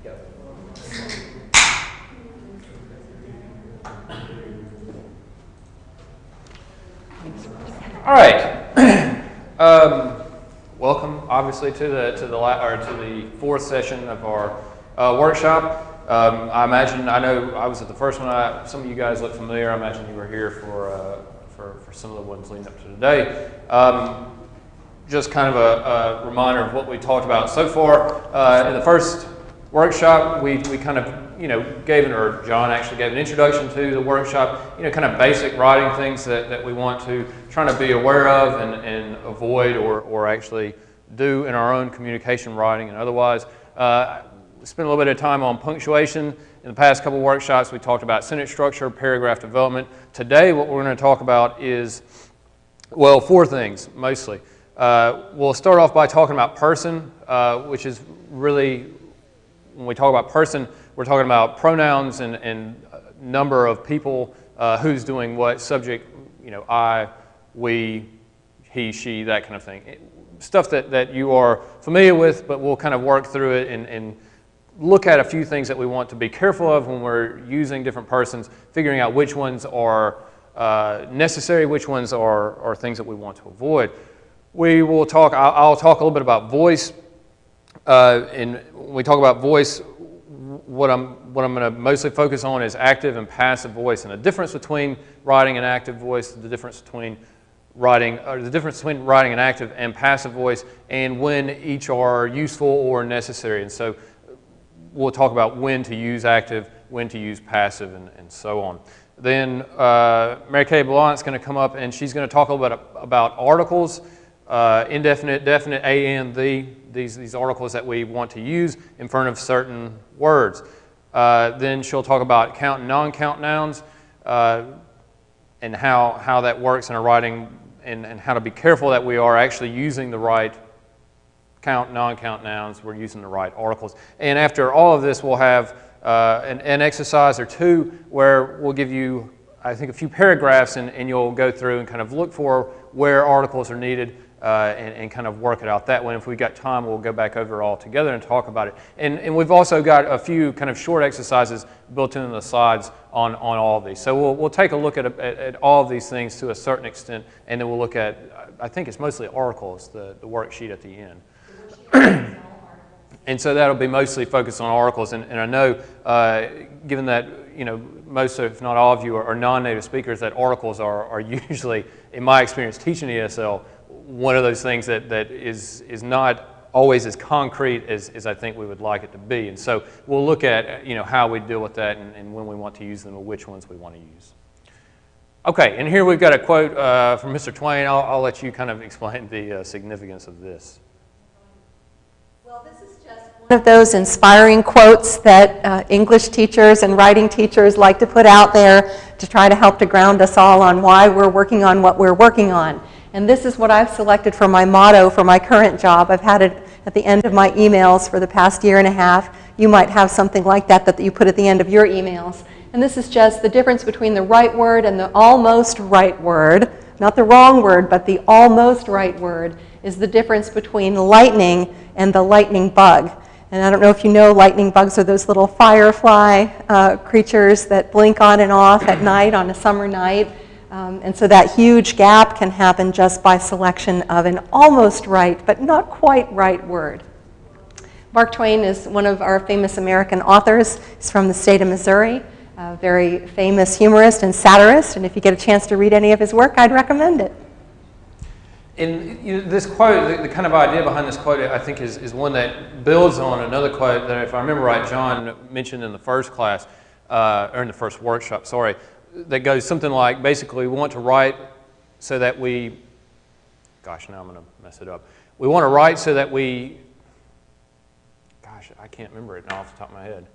All right. Welcome, obviously, to the fourth session of our workshop. I know I was at the first one. Some of you guys look familiar. I imagine you were here for some of the ones leading up to today. Just kind of a reminder of what we talked about so far. In the first workshop, we kind of John actually gave an introduction to the workshop. Kind of basic writing things that we want to try to be aware of and avoid or actually do in our own communication writing and otherwise. Spend a little bit of time on punctuation. In the past couple workshops, we talked about sentence structure, paragraph development. Today, what we're going to talk about is, well, four things, mostly. We'll start off by talking about person, which is really, when we talk about person, we're talking about pronouns and number of people, who's doing what, subject, I, we, he, she, that kind of thing. Stuff that you are familiar with, but we'll kind of work through it and look at a few things that we want to be careful of when we're using different persons, figuring out which ones are necessary, which ones are things that we want to avoid. I'll talk a little bit about voice. And when we talk about voice, what I'm going to mostly focus on is active and passive voice, and the difference between writing and active voice, the difference between writing an active and passive voice, and when each are useful or necessary. And so we'll talk about when to use active, when to use passive, and so on. Then Mary Kay Blount's going to come up, and she's going to talk a little bit about articles, indefinite, definite, a, and the, these articles that we want to use in front of certain words. Then she'll talk about count and non-count nouns, and how that works in a writing, and how to be careful that we are actually using the right count, non-count nouns, we're using the right articles. And after all of this, we'll have an exercise or two where we'll give you, I think, a few paragraphs, and you'll go through and kind of look for where articles are needed, and kind of work it out that way. And if we've got time, we'll go back over it all together and talk about it. And we've also got a few kind of short exercises built into the slides on all of these. So we'll take a look at all of these things to a certain extent, and then we'll look at, I think it's mostly articles, the worksheet at the end. And so that'll be mostly focused on articles. And I know, given that most, if not all of you are non-native speakers, that articles are usually, in my experience teaching ESL, one of those things that is not always as concrete as I think we would like it to be. And so we'll look at how we deal with that and when we want to use them and which ones we want to use. Okay, and here we've got a quote from Mr. Twain. I'll let you kind of explain the significance of this. Well, this is just one of those inspiring quotes that English teachers and writing teachers like to put out there to try to help to ground us all on why we're working on what we're working on. And this is what I've selected for my motto for my current job. I've had it at the end of my emails for the past year and a half. You might have something like that you put at the end of your emails. And this is just the difference between the right word and the almost right word. Not the wrong word, but the almost right word is the difference between lightning and the lightning bug. And I don't know if you know, lightning bugs are those little firefly creatures that blink on and off at night on a summer night. And so that huge gap can happen just by selection of an almost right, but not quite right word. Mark Twain is one of our famous American authors. He's from the state of Missouri, a very famous humorist and satirist. And if you get a chance to read any of his work, I'd recommend it. And this quote, the kind of idea behind this quote, I think is one that builds on another quote that, if I remember right, John mentioned in the first class, or in the first workshop, sorry, that goes something like, basically, we want to write so that we, gosh, now I'm going to mess it up. We want to write so that we, gosh, I can't remember it now off the top of my head.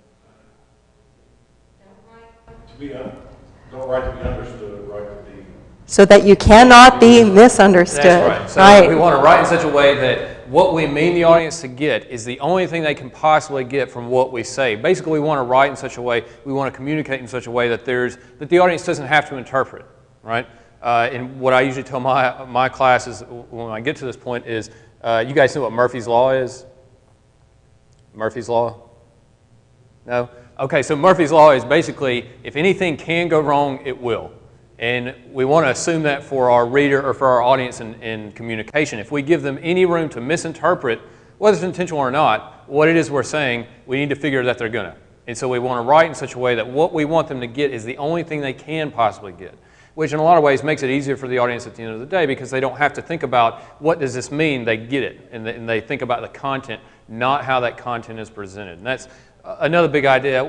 Don't write to be understood, write to be... So that you cannot be misunderstood. That's right. So we want to write in such a way that what we mean the audience to get is the only thing they can possibly get from what we say. Basically, we want to write in such a way, we want to communicate in such a way that the audience doesn't have to interpret, right? And what I usually tell my classes when I get to this point is, you guys know what Murphy's Law is? Murphy's Law? No? Okay, so Murphy's Law is basically, if anything can go wrong, it will. And we want to assume that for our reader or for our audience in communication. If we give them any room to misinterpret, whether it's intentional or not, what it is we're saying, we need to figure that they're going to. And so we want to write in such a way that what we want them to get is the only thing they can possibly get, which in a lot of ways makes it easier for the audience at the end of the day because they don't have to think about what does this mean, they get it. And they think about the content, not how that content is presented. And that's another big idea.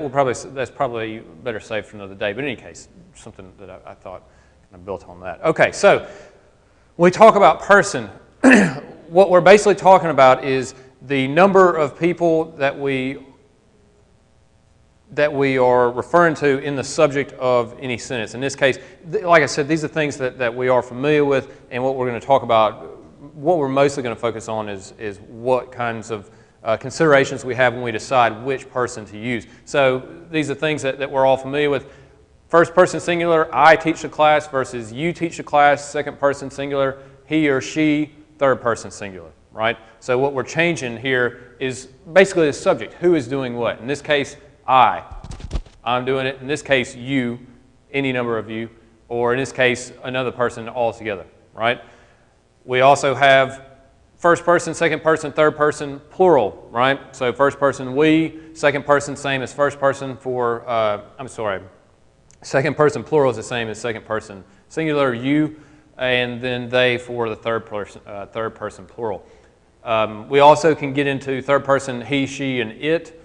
That's probably better saved for another day. But in any case, something that I thought kind of built on that. Okay, so when we talk about person, what we're basically talking about is the number of people that we are referring to in the subject of any sentence. In this case, like I said, these are things that we are familiar with, and what we're going to talk about, what we're mostly going to focus on is what kinds of considerations we have when we decide which person to use. So these are things that we're all familiar with. First person singular, I teach the class, versus you teach the class, second person singular, he or she, third person singular, right? So what we're changing here is basically the subject, who is doing what. In this case, I'm doing it. In this case, you, any number of you, or in this case, another person altogether, right? We also have first person, second person, third person, plural, right? So first person, we, second person, same as first person for, second person plural is the same as second person singular, you, and then they for the third person plural. We also can get into third person, he, she, and it,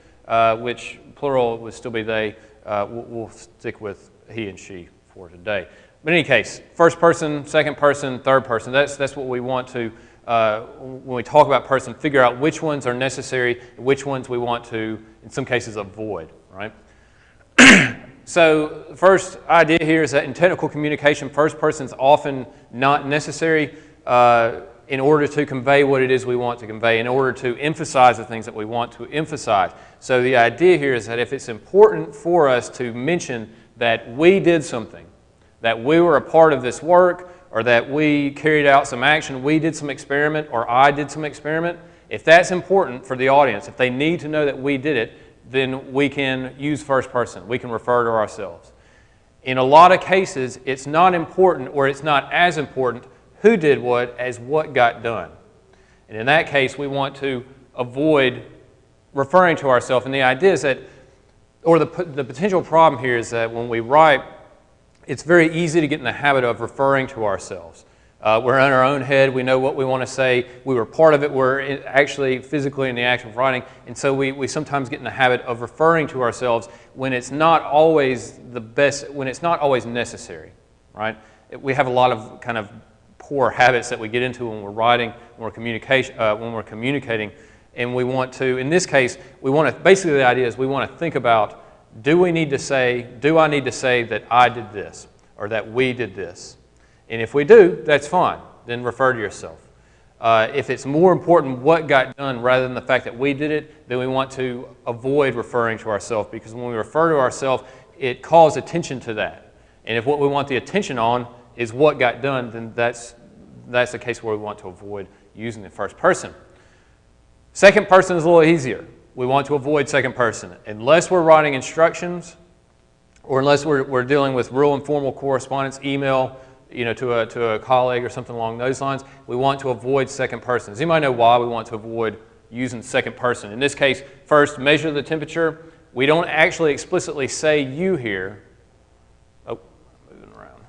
which plural would still be they. We'll stick with he and she for today. But in any case, first person, second person, third person, that's what we want to, when we talk about person, figure out which ones are necessary, which ones we want to, in some cases, avoid, right? So the first idea here is that in technical communication, first person is often not necessary in order to convey what it is we want to convey, in order to emphasize the things that we want to emphasize. So the idea here is that if it's important for us to mention that we did something, that we were a part of this work, or that we carried out some action, we did some experiment, or I did some experiment, if that's important for the audience, if they need to know that we did it, then we can use first person. We can refer to ourselves. In a lot of cases, it's not important, or it's not as important who did what as what got done. And in that case, we want to avoid referring to ourselves. And the idea is that, or the potential problem here is that when we write, it's very easy to get in the habit of referring to ourselves. We're in our own head. We know what we want to say. We were part of it. We're actually physically in the act of writing. And so we sometimes get in the habit of referring to ourselves when it's not always the best, when it's not always necessary, right? We have a lot of kind of poor habits that we get into when we're writing, when we're communicating. And we want to, in this case, we want to, basically the idea is we want to think about, do I need to say that I did this, or that we did this? And if we do, that's fine. Then refer to yourself. If it's more important what got done rather than the fact that we did it, then we want to avoid referring to ourselves, because when we refer to ourselves, it calls attention to that. And if what we want the attention on is what got done, then that's the case where we want to avoid using the first person. Second person is a little easier. We want to avoid second person. Unless we're writing instructions, or unless we're dealing with real informal correspondence, email, to a colleague or something along those lines, we want to avoid second person. Does anybody know why we want to avoid using second person? In this case, first, measure the temperature. We don't actually explicitly say you here. Oh, moving around.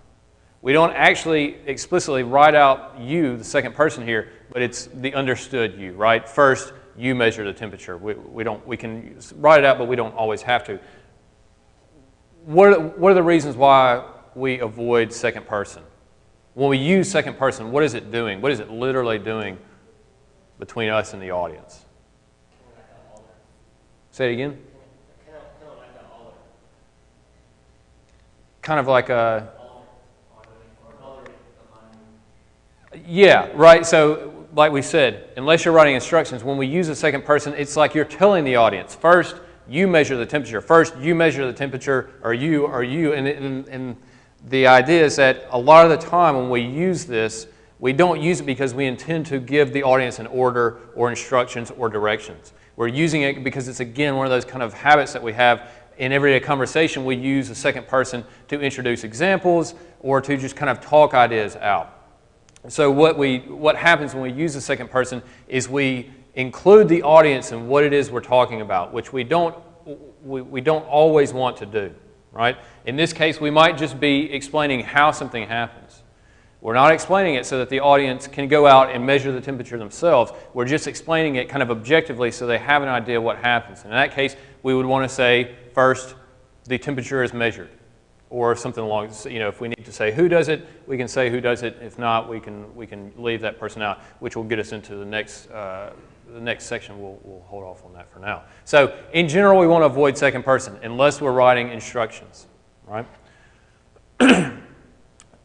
We don't actually explicitly write out you, the second person here, but it's the understood you, right? First, you measure the temperature. We can write it out, but we don't always have to. What are the reasons why we avoid second person? When we use second person, what is it doing? What is it literally doing between us and the audience? Say it again. Kind of like a... Yeah, right. So like we said, unless you're writing instructions, when we use a second person, it's like you're telling the audience, first, you measure the temperature. First, you measure the temperature, or you. And the idea is that a lot of the time when we use this, we don't use it because we intend to give the audience an order or instructions or directions. We're using it because it's, again, one of those kind of habits that we have in everyday conversation. We use the second person to introduce examples or to just kind of talk ideas out. So what happens when we use the second person is we include the audience in what it is we're talking about, which we don't always want to do, right? In this case, we might just be explaining how something happens. We're not explaining it so that the audience can go out and measure the temperature themselves. We're just explaining it kind of objectively so they have an idea what happens. In that case, we would want to say, first, the temperature is measured. Or something along, if we need to say who does it, we can say who does it. If not, we can leave that person out, which will get us into the next section. We'll hold off on that for now. So in general, we want to avoid second person unless we're writing instructions, right?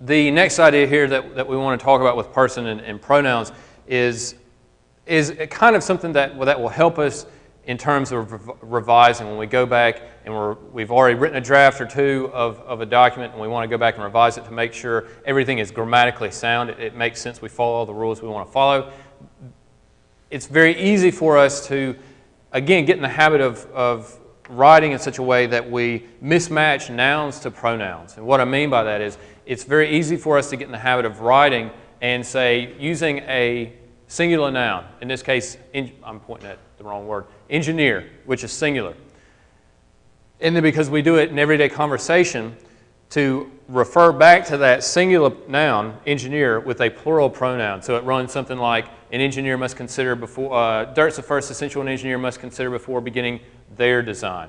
The next idea here that we want to talk about with person and pronouns is kind of something that will help us in terms of revising. When we go back and we've already written a draft or two of a document and we want to go back and revise it to make sure everything is grammatically sound, it makes sense, we follow all the rules we want to follow. It's very easy for us to, again, get in the habit of writing in such a way that we mismatch nouns to pronouns. And what I mean by that is it's very easy for us to get in the habit of writing and say, using a singular noun, in this case, I'm pointing at the wrong word, engineer, which is singular. And then because we do it in everyday conversation, to refer back to that singular noun, engineer, with a plural pronoun. So it runs something like, an engineer must consider before, dirt's the first essential an engineer must consider before beginning their design.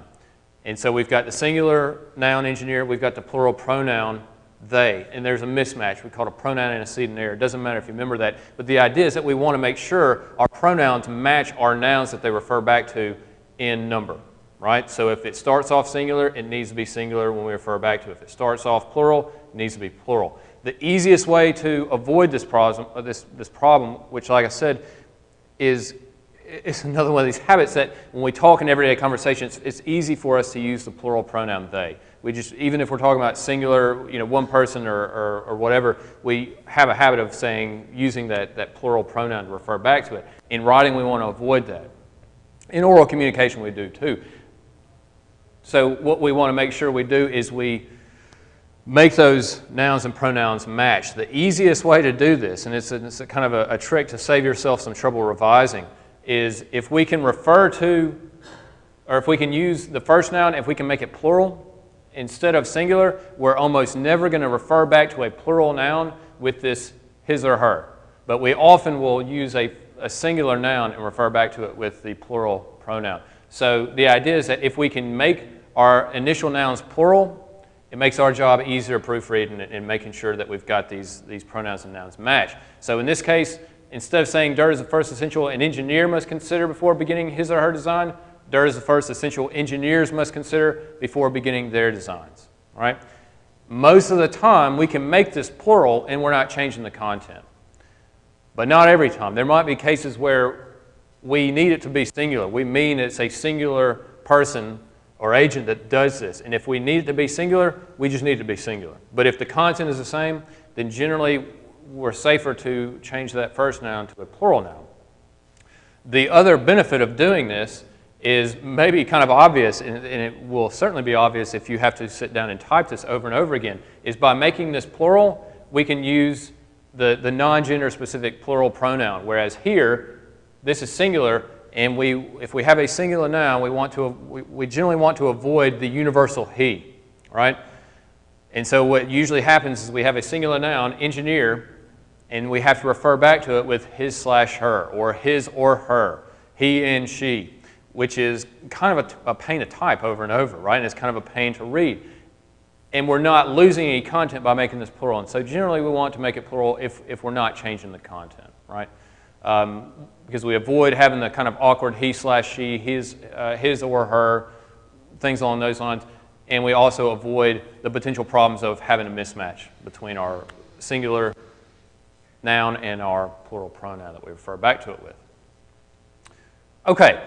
And so we've got the singular noun, engineer, we've got the plural pronoun, they, and there's a mismatch. We call it a pronoun antecedent error. It doesn't matter if you remember that, but the idea is that we want to make sure our pronouns match our nouns that they refer back to in number, right? So if it starts off singular, it needs to be singular when we refer back to it. If it starts off plural, it needs to be plural. The easiest way to avoid this problem, which, like I said, is another one of these habits that when we talk in everyday conversations, it's easy for us to use the plural pronoun they. We just, even if we're talking about singular, one person or whatever, we have a habit of using that plural pronoun to refer back to it. In writing, we want to avoid that. In oral communication, we do too. So what we want to make sure we do is we make those nouns and pronouns match. The easiest way to do this, and it's a kind of a trick to save yourself some trouble revising, is if we can refer to, or if we can use the first noun, if we can make it plural, instead of singular, we're almost never going to refer back to a plural noun with this his or her. But we often will use a singular noun and refer back to it with the plural pronoun. So the idea is that if we can make our initial nouns plural, it makes our job easier proofreading and making sure that we've got these pronouns and nouns match. So in this case, instead of saying dirt is the first essential an engineer must consider before beginning his or her design, dirt is the first essential engineers must consider before beginning their designs, right? Most of the time, we can make this plural and we're not changing the content. But not every time. There might be cases where we need it to be singular. We mean it's a singular person or agent that does this. And if we need it to be singular, we just need it to be singular. But if the content is the same, then generally we're safer to change that first noun to a plural noun. The other benefit of doing this is maybe kind of obvious, and it will certainly be obvious if you have to sit down and type this over and over again, is by making this plural, we can use the non-gender specific plural pronoun, whereas here, this is singular, and if we have a singular noun, we generally want to avoid the universal he, right? And so what usually happens is we have a singular noun, engineer, and we have to refer back to it with his/her, or his or her, he and she, which is kind of a pain to type over and over, right? And it's kind of a pain to read. And we're not losing any content by making this plural. And so generally we want to make it plural if we're not changing the content, right? Because we avoid having the kind of awkward he/she, his or her, things along those lines. And we also avoid the potential problems of having a mismatch between our singular noun and our plural pronoun that we refer back to it with. Okay.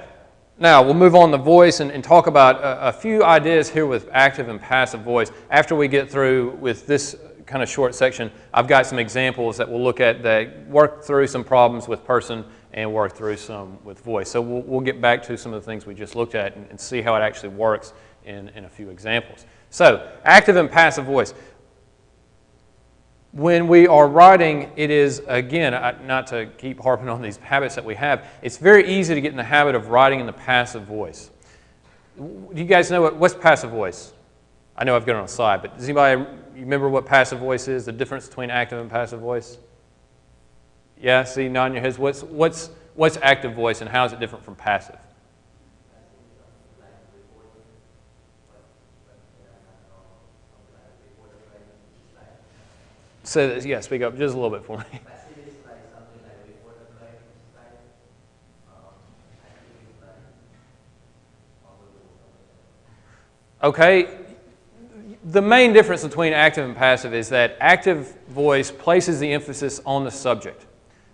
Now, we'll move on to voice and talk about a few ideas here with active and passive voice. After we get through with this kind of short section, I've got some examples that we'll look at that work through some problems with person and work through some with voice. So we'll get back to some of the things we just looked at and see how it actually works in a few examples. So, active and passive voice. When we are writing, it is, again, not to keep harping on these habits that we have, it's very easy to get in the habit of writing in the passive voice. Do you guys know what's passive voice? I know I've got it on a slide, but does anybody remember what passive voice is, the difference between active and passive voice? Yeah, see, nodding your heads. What's active voice and how is it different from passive? So, yeah, speak up just a little bit for me. Okay, the main difference between active and passive is that active voice places the emphasis on the subject.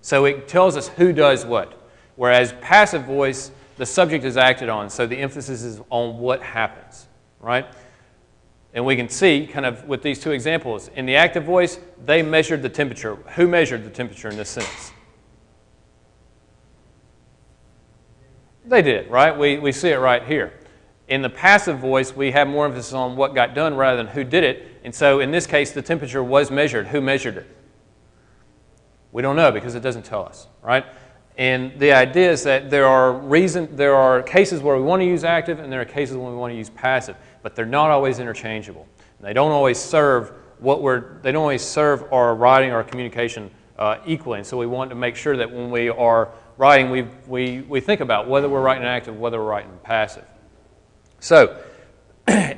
So it tells us who does what, whereas passive voice, the subject is acted on, so the emphasis is on what happens, right? And we can see, kind of with these two examples, in the active voice, they measured the temperature. Who measured the temperature in this sentence? They did, right? We see it right here. In the passive voice, we have more emphasis on what got done rather than who did it. And so in this case, the temperature was measured. Who measured it? We don't know because it doesn't tell us, right? And the idea is that there are cases where we want to use active and there are cases when we want to use passive, but they're not always interchangeable. And they don't always serve our writing or communication equally. And so we want to make sure that when we are writing, we think about whether we're writing in active, whether we're writing in passive. So,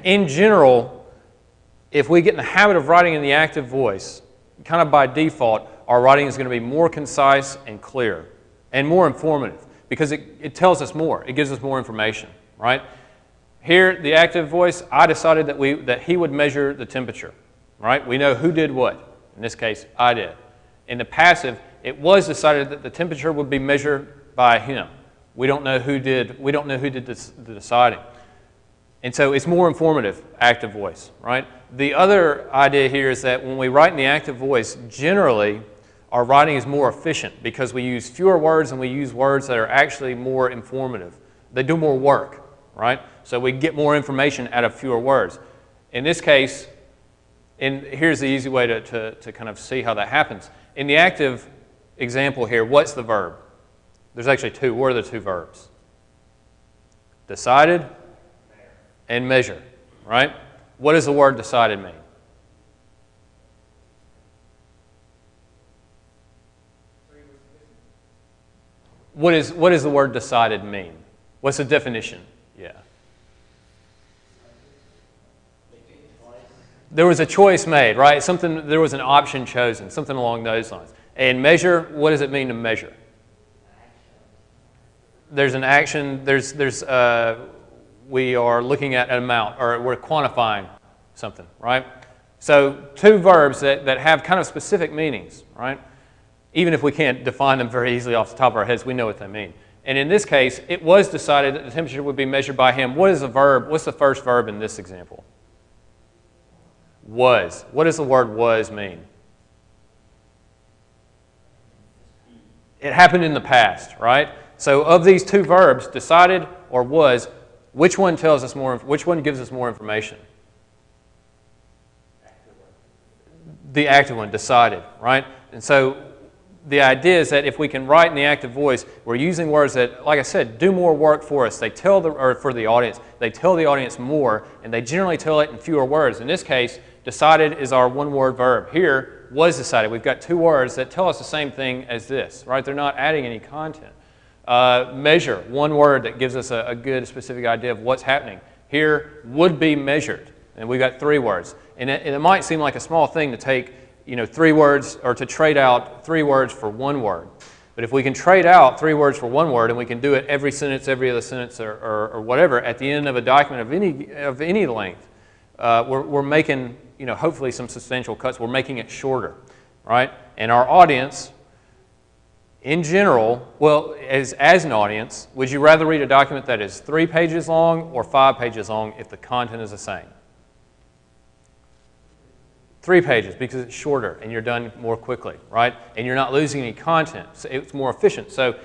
in general, if we get in the habit of writing in the active voice, kind of by default, our writing is going to be more concise and clear and more informative because it tells us more. It gives us more information, right? Here, the active voice, I decided that he would measure the temperature, right? We know who did what. In this case, I did. In the passive, it was decided that the temperature would be measured by him. We don't know who did the deciding. And so it's more informative, active voice, right? The other idea here is that when we write in the active voice, generally, our writing is more efficient because we use fewer words and we use words that are actually more informative. They do more work, right? So we get more information out of fewer words. In this case, and here's the easy way to kind of see how that happens. In the active example here, what's the verb? There's actually two. What are the two verbs? Decided and measure, right? What does the word decided mean? What does the word decided mean? What's the definition? Yeah. There was a choice made, right? There was an option chosen, something along those lines. And measure, what does it mean to measure? There's an action, we are looking at an amount, or we're quantifying something, right? So two verbs that have kind of specific meanings, right? Even if we can't define them very easily off the top of our heads, we know what they mean. And in this case, it was decided that the temperature would be measured by him. What is the verb? What's the first verb in this example? Was. What does the word was mean? It happened in the past, right? So of these two verbs, decided or was, which one tells us more? Which one gives us more information? The active one, decided, right? And so the idea is that if we can write in the active voice, we're using words that, like I said, do more work for us. They tell for the audience. They tell the audience more, and they generally tell it in fewer words. In this case, decided is our one-word verb. Here, was decided. We've got two words that tell us the same thing as this, right? They're not adding any content. Measure, one word that gives us a good specific idea of what's happening. Here, would be measured, and we've got three words. And it might seem like a small thing to take, three words, or to trade out three words for one word. But if we can trade out three words for one word, and we can do it every sentence, every other sentence, or whatever, at the end of a document of any length, we're making, hopefully some substantial cuts. We're making it shorter, right? And our audience, in general, well, as an audience, would you rather read a document that is 3 pages long or 5 pages long if the content is the same? 3 pages because it's shorter and you're done more quickly, right? And you're not losing any content. So it's more efficient. So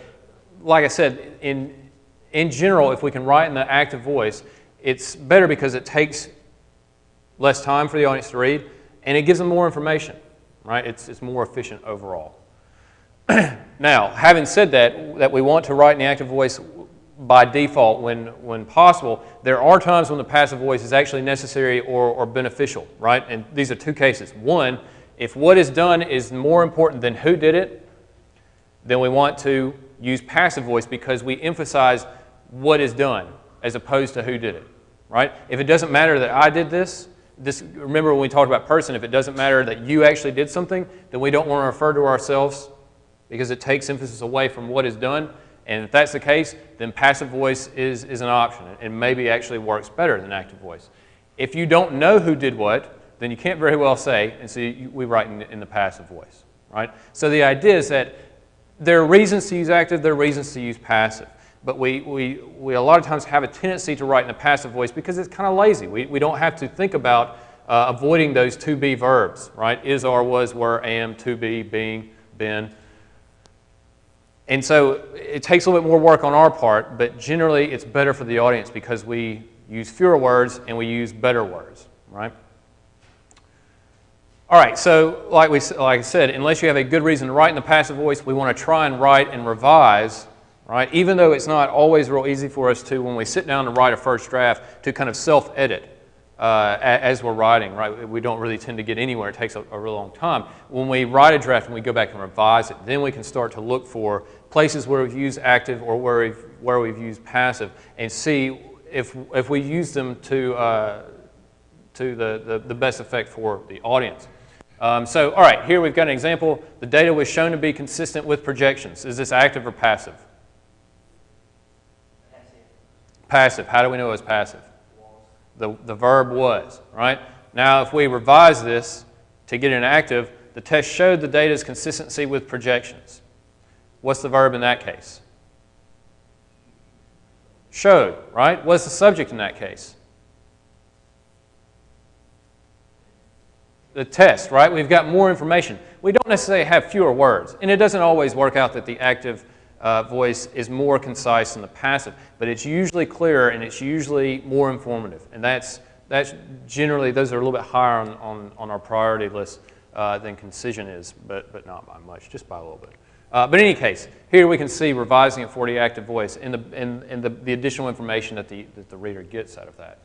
like I said, in general, if we can write in the active voice, it's better because it takes less time for the audience to read, and it gives them more information, right? It's more efficient overall. Now, having said that we want to write in the active voice by default when possible, there are times when the passive voice is actually necessary or beneficial, right? And these are two cases. One, if what is done is more important than who did it, then we want to use passive voice because we emphasize what is done as opposed to who did it, right? If it doesn't matter that I did this, remember when we talked about person, if it doesn't matter that you actually did something, then we don't want to refer to ourselves because it takes emphasis away from what is done. And if that's the case, then passive voice is an option and maybe actually works better than active voice. If you don't know who did what, then you can't very well say, and so we write in the passive voice, right? So the idea is that there are reasons to use active, there are reasons to use passive. But we a lot of times have a tendency to write in the passive voice because it's kind of lazy. We don't have to think about avoiding those to be verbs, right? Is, are, was, were, am, to be, being, been. And so it takes a little bit more work on our part, but generally it's better for the audience because we use fewer words and we use better words, right? All right, so like I said, unless you have a good reason to write in the passive voice, we want to try and write and revise, right? Even though it's not always real easy for us to, when we sit down to write a first draft, to kind of self-edit as we're writing, right? We don't really tend to get anywhere. It takes a really long time. When we write a draft and we go back and revise it, then we can start to look for places where we've used active or where we've used passive and see if we use them to the best effect for the audience. So, all right, here we've got an example. The data was shown to be consistent with projections. Is this active or passive? Passive. How do we know it was passive? The verb was, right? Now, if we revise this to get an active, the test showed the data's consistency with projections. What's the verb in that case? Showed, right? What's the subject in that case? The test, right? We've got more information. We don't necessarily have fewer words, and it doesn't always work out that the active voice is more concise than the passive, but it's usually clearer and it's usually more informative, and that's generally, those are a little bit higher on our priority list than concision is, but not by much, just by a little bit. But in any case, here we can see revising it for the active voice and the additional information that the reader gets out of that.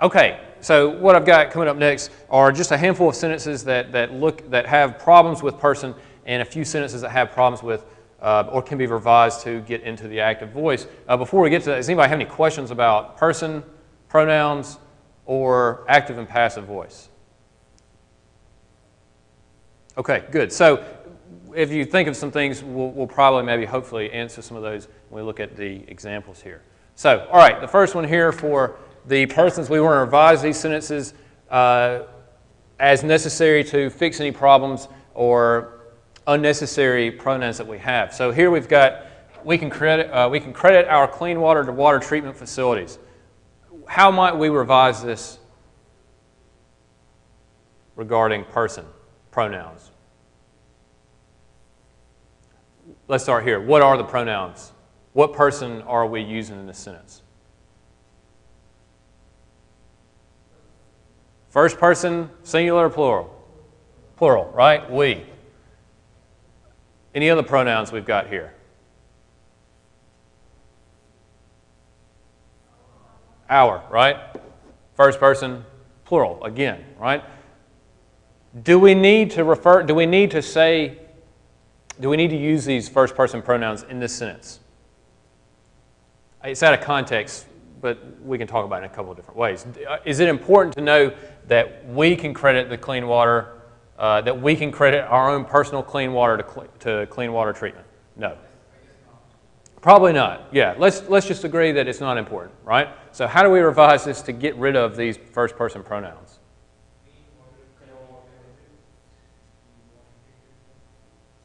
Okay, so what I've got coming up next are just a handful of sentences that have problems with person and a few sentences that have problems with or can be revised to get into the active voice. Before we get to that, does anybody have any questions about person, pronouns, or active and passive voice? Okay, good. So if you think of some things, we'll probably maybe hopefully answer some of those when we look at the examples here. So, all right, the first one here for the persons, we want to revise these sentences as necessary to fix any problems or unnecessary pronouns that we have. So here we've got, we can credit our clean water to water treatment facilities. How might we revise this regarding person, pronouns? Let's start here. What are the pronouns? What person are we using in this sentence? First person, singular or plural? Plural, right? We. Any other pronouns we've got here? Our, right? First person, plural, again, right? Do we need to use these first person pronouns in this sentence? It's out of context, but we can talk about it in a couple of different ways. Is it important to know that we can credit the clean water, that we can credit our own personal clean water to clean water treatment? No. Probably not. Yeah, let's just agree that it's not important, right? So how do we revise this to get rid of these first person pronouns?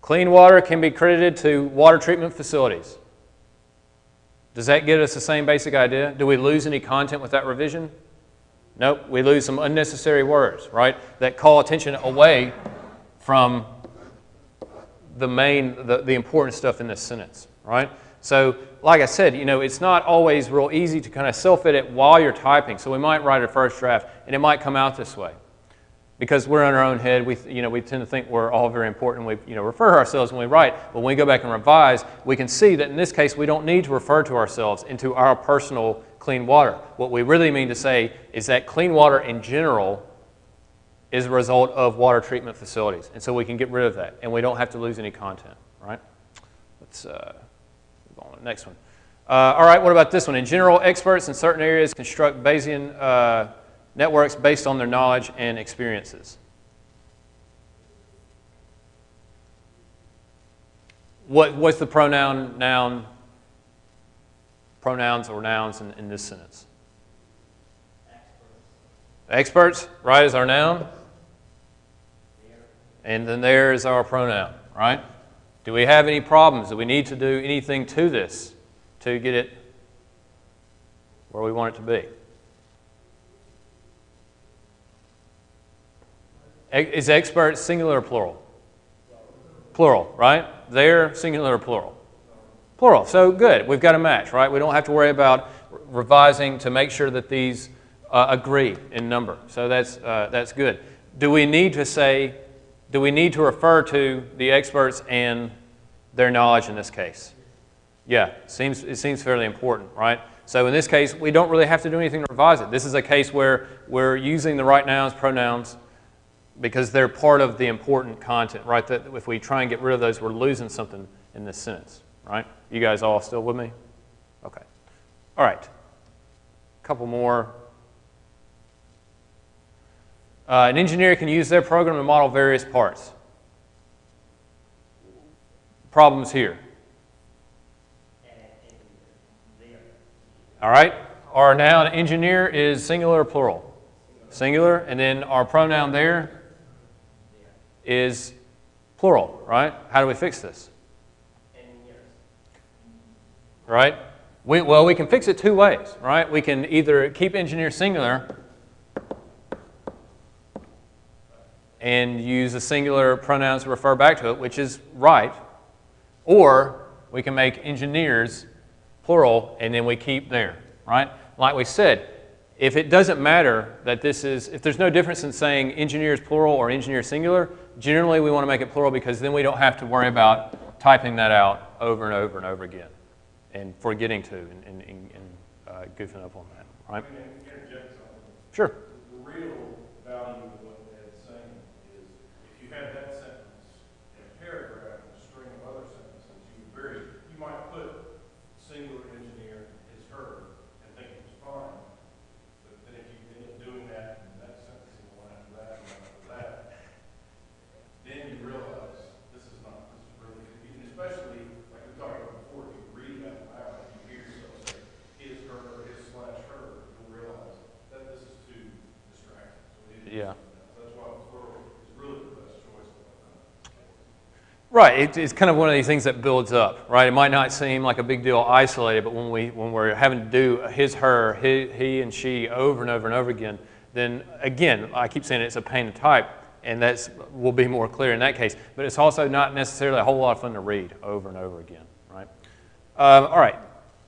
Clean water can be credited to water treatment facilities. Does that get us the same basic idea? Do we lose any content with that revision? Nope, we lose some unnecessary words, right, that call attention away from the important stuff in this sentence. right? So, like I said, it's not always real easy to kind of self-edit while you're typing. So we might write a first draft, and it might come out this way. Because we're in our own head, we tend to think we're all very important. We refer to ourselves when we write, but when we go back and revise, we can see that in this case, we don't need to refer to ourselves into our personal clean water. What we really mean to say is that clean water in general is a result of water treatment facilities. And so we can get rid of that, and we don't have to lose any content, right? Let's move on to the next one. All right, what about this one? In general, experts in certain areas construct Bayesian networks based on their knowledge and experiences. What's the pronoun, noun, pronouns or nouns in this sentence? Experts, right, is our noun. And then there is our pronoun, right? Do we have any problems? Do we need to do anything to this to get it where we want it to be? Is expert singular or plural? Plural, right? They're singular or plural? Plural. So good. We've got a match, right? We don't have to worry about revising to make sure that these agree in number. So that's good. Do we need to refer to the experts and their knowledge in this case? Yeah, it seems fairly important, right? So in this case, we don't really have to do anything to revise it. This is a case where we're using the right nouns, pronouns, because they're part of the important content, right? That if we try and get rid of those, we're losing something in this sentence, right? You guys all still with me? Okay. All right. A couple more. An engineer can use their program to model various parts. Problems here. All right. Our noun engineer is singular or plural? Singular. And then our pronoun there is plural, right? How do we fix this? Right? We can fix it two ways, right? We can either keep engineer singular and use the singular pronouns to refer back to it, which is right, or we can make engineers plural and then we keep there, right? Like we said, if it doesn't matter that if there's no difference in saying engineers plural or engineer singular, generally we want to make it plural because then we don't have to worry about typing that out over and over and over again and forgetting to and goofing up on that, right? Sure. The real value of what Ed's saying is if you had that sentence in a paragraph and a string of other sentences, you might put singular engineer is her and think it was fine. But then if you end up doing that and that sentence and one after that and one after that, then you realize this is really, and especially like we talked about before, if you read it out loud and you hear yourself say his, her, his/her, you'll realize that this is too distracting. So Yeah. That's why plural is really the best choice. Right, it's kind of one of these things that builds up, right? It might not seem like a big deal isolated, but when we're having to do his, her, he, and she over and over and over again, then again, I keep saying it's a pain to type, and that will be more clear in that case. But it's also not necessarily a whole lot of fun to read over and over again, right? All right,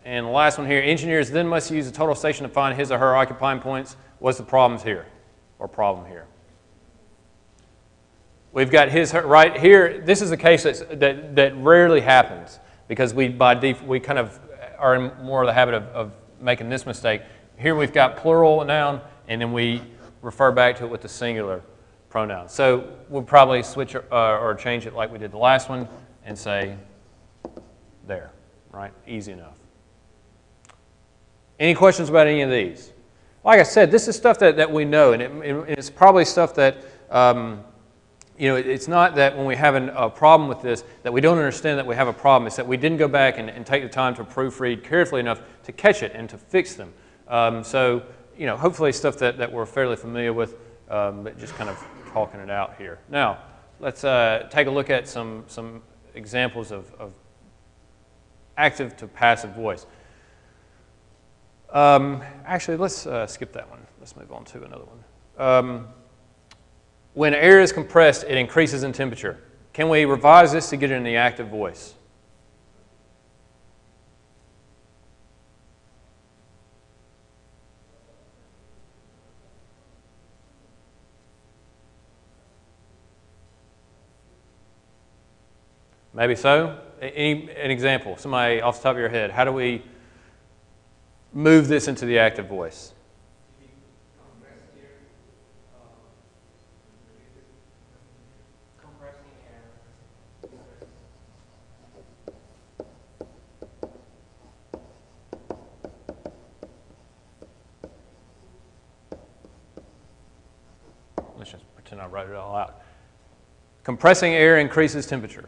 and the last one here, engineers then must use the total station to find his or her occupying points. What's the problems here, or problem here? We've got his, her, right here. This is a case that rarely happens because we kind of are in more of the habit of making this mistake. Here we've got plural noun, and then we refer back to it with the singular pronoun. So we'll probably switch or change it like we did the last one and say there, right? Easy enough. Any questions about any of these? Like I said, this is stuff that we know, and it's probably stuff that it's not that when we have a problem with this that we don't understand that we have a problem. It's that we didn't go back and take the time to proofread carefully enough to catch it and to fix them. So hopefully stuff that we're fairly familiar with, but just kind of talking it out here. Now, let's take a look at some examples of active to passive voice. Actually, let's skip that one. Let's move on to another one. When air is compressed, it increases in temperature. Can we revise this to get it in the active voice? Maybe so. An example, somebody off the top of your head, how do we move this into the active voice? Let's just pretend I wrote it all out. Compressing air increases temperature.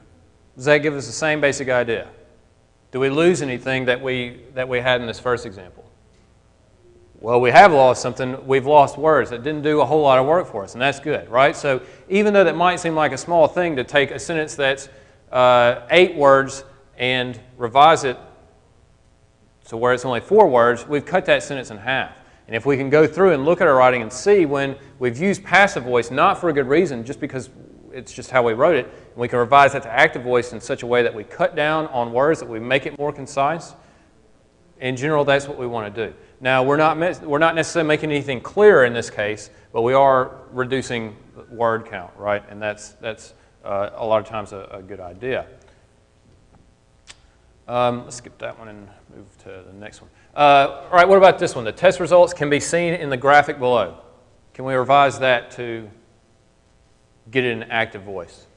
Does that give us the same basic idea? Do we lose anything that we had in this first example? Well, we have lost something. We've lost words that didn't do a whole lot of work for us, and that's good, right? So even though that might seem like a small thing to take a sentence that's 8 words and revise it to where it's only 4 words, we've cut that sentence in half. And if we can go through and look at our writing and see when we've used passive voice, not for a good reason, just because it's just how we wrote it, and we can revise that to active voice in such a way that we cut down on words, that we make it more concise. In general, that's what we want to do. Now, we're not necessarily making anything clearer in this case, but we are reducing word count, right? And that's a lot of times a good idea. Let's skip that one and move to the next one. All right, what about this one? The test results can be seen in the graphic below. Can we revise that to get it in active voice?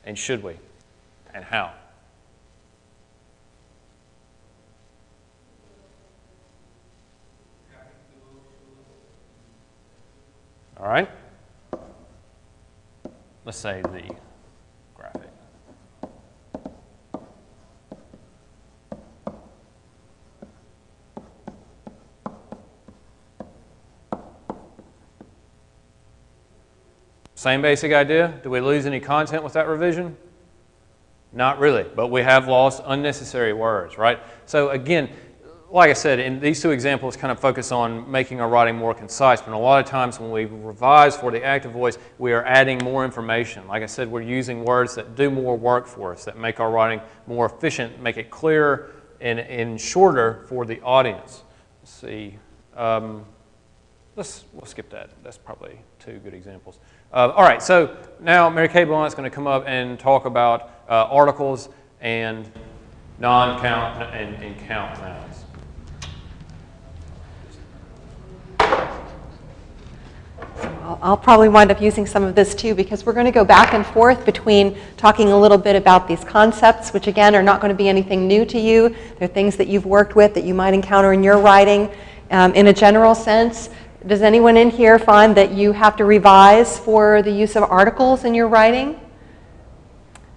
And should we? And how? All right. Let's say the graphic. Same basic idea. Do we lose any content with that revision? Not really, but we have lost unnecessary words, right? So again, like I said, in these two examples kind of focus on making our writing more concise, but a lot of times when we revise for the active voice, we are adding more information. Like I said, we're using words that do more work for us, that make our writing more efficient, make it clearer and shorter for the audience. Let's see. We'll skip that. That's probably 2 good examples. All right, so now Mary Kay Blount is going to come up and talk about articles and non-count and count nouns. I'll probably wind up using some of this too, because we're going to go back and forth between talking a little bit about these concepts, which again are not going to be anything new to you. They're things that you've worked with, that you might encounter in your writing. In a general sense, does anyone in here find that you have to revise for the use of articles in your writing?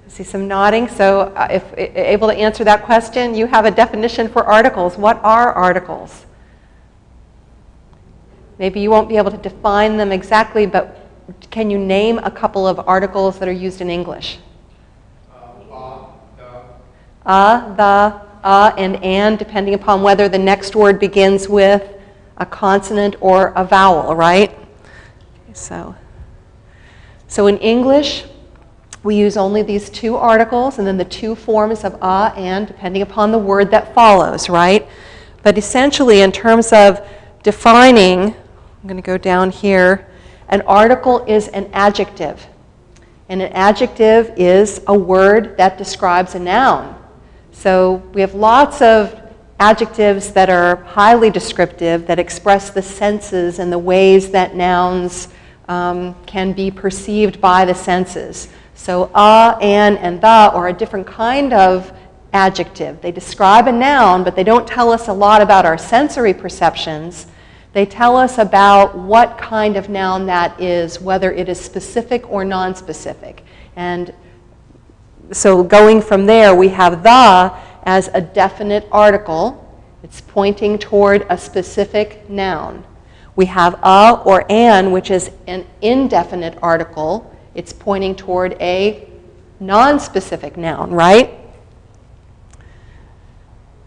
I see some nodding. So if able to answer that question, you have a definition for articles. What are articles? Maybe you won't be able to define them exactly, but can you name a couple of articles that are used in English? The, and, depending upon whether the next word begins with a consonant or a vowel, right? So in English, we use only these 2 articles and then the 2 forms of and, depending upon the word that follows, right? But essentially, in terms of defining, I'm going to go down here, an article is an adjective. And an adjective is a word that describes a noun. So we have lots of adjectives that are highly descriptive, that express the senses and the ways that nouns can be perceived by the senses. So and the are a different kind of adjective. They describe a noun, but they don't tell us a lot about our sensory perceptions. They tell us about what kind of noun that is, whether it is specific or non-specific. And so going from there, we have the as a definite article. It's pointing toward a specific noun. We have a or an, which is an indefinite article. It's pointing toward a non-specific noun, right?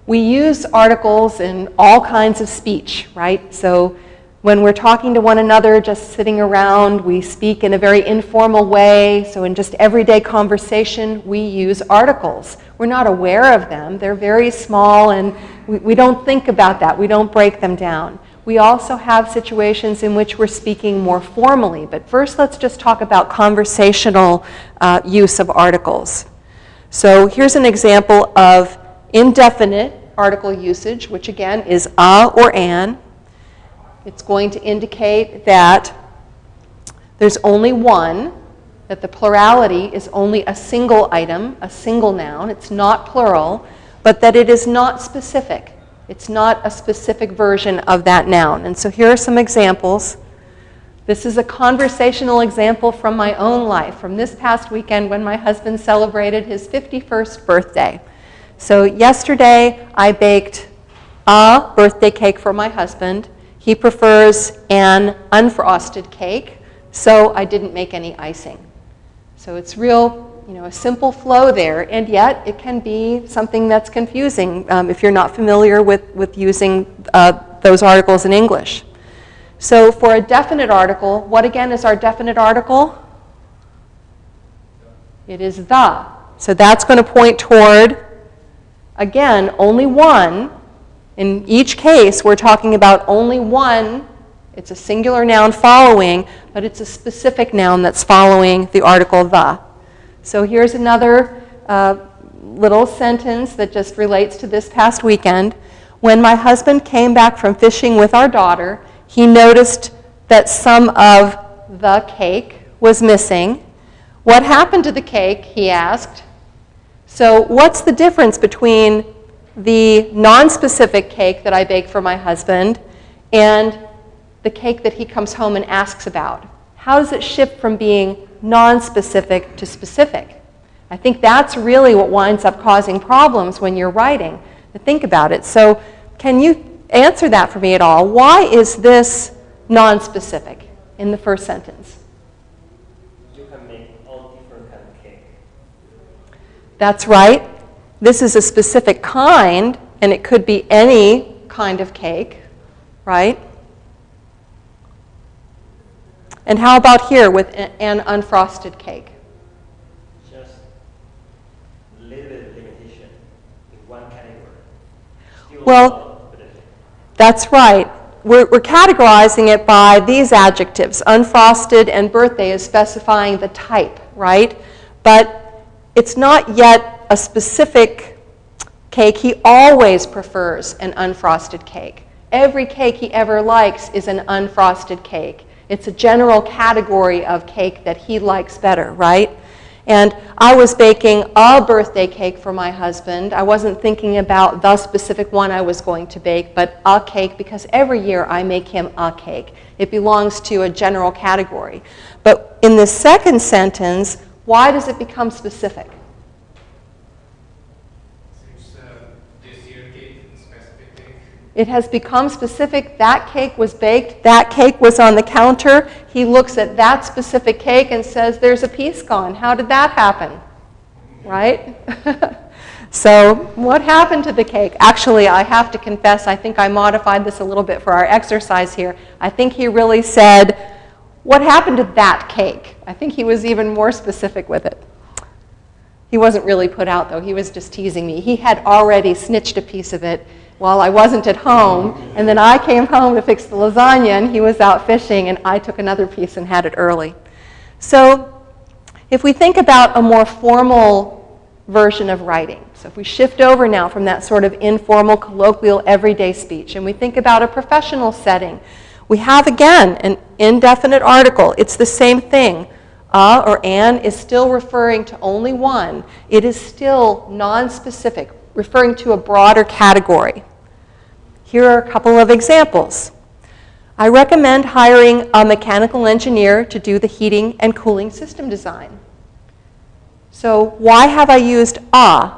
We use articles in all kinds of speech, right? So when we're talking to one another, just sitting around, we speak in a very informal way. So in just everyday conversation, we use articles. We're not aware of them. They're very small, and we don't think about that. We don't break them down. We also have situations in which we're speaking more formally. But first, let's just talk about conversational use of articles. So here's an example of indefinite article usage, which again is a or an. It's going to indicate that there's only one, that the plurality is only a single item, a single noun. It's not plural, but that it is not specific. It's not a specific version of that noun. And so here are some examples. This is a conversational example from my own life, from this past weekend when my husband celebrated his 51st birthday. So yesterday I baked a birthday cake for my husband. He prefers an unfrosted cake, so I didn't make any icing. So it's real, a simple flow there, and yet it can be something that's confusing if you're not familiar with using those articles in English. So for a definite article, what again is our definite article? It is the. So that's going to point toward, again, only one. In each case, we're talking about only one. It's a singular noun following, but it's a specific noun that's following the article the. So here's another little sentence that just relates to this past weekend. When my husband came back from fishing with our daughter, he noticed that some of the cake was missing. What happened to the cake, he asked. So what's the difference between the non-specific cake that I baked for my husband and the cake that he comes home and asks about? How does it shift from being non-specific to specific? I think that's really what winds up causing problems when you're writing, to think about it. So can you answer that for me at all? Why is this non-specific in the first sentence? You can make all different kinds of cake. That's right. This is a specific kind, and it could be any kind of cake, right? And how about here with an unfrosted cake? Just a little bit of limitation in one category. Still Well, that's right. We're categorizing it by these adjectives. Unfrosted and birthday is specifying the type, right? But it's not yet a specific cake. He always prefers an unfrosted cake. Every cake he ever likes is an unfrosted cake. It's a general category of cake that he likes better, right? And I was baking a birthday cake for my husband. I wasn't thinking about the specific one I was going to bake, but a cake, because every year I make him a cake. It belongs to a general category. But in the second sentence, why does it become specific? It has become specific. That cake was baked. That cake was on the counter. He looks at that specific cake and says, there's a piece gone. How did that happen? Right? So what happened to the cake? Actually, I have to confess, I think I modified this a little bit for our exercise here. I think he really said, what happened to that cake? I think he was even more specific with it. He wasn't really put out, though. He was just teasing me. He had already snitched a piece of it while I wasn't at home, and then I came home to fix the lasagna, and he was out fishing, and I took another piece and had it early. So if we think about a more formal version of writing, so if we shift over now from that sort of informal, colloquial, everyday speech, and we think about a professional setting, we have, again, an indefinite article. It's the same thing. A or an is still referring to only one. It is still non-specific, referring to a broader category. Here are a couple of examples. I recommend hiring a mechanical engineer to do the heating and cooling system design. So why have I used a?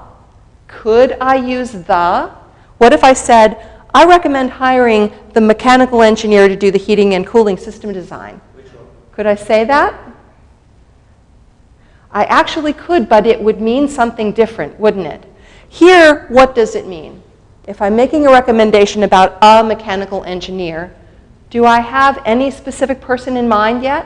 Could I use the? What if I said, I recommend hiring the mechanical engineer to do the heating and cooling system design? Which one? Could I say that? I actually could, but it would mean something different, wouldn't it? Here, what does it mean? If I'm making a recommendation about a mechanical engineer, do I have any specific person in mind yet?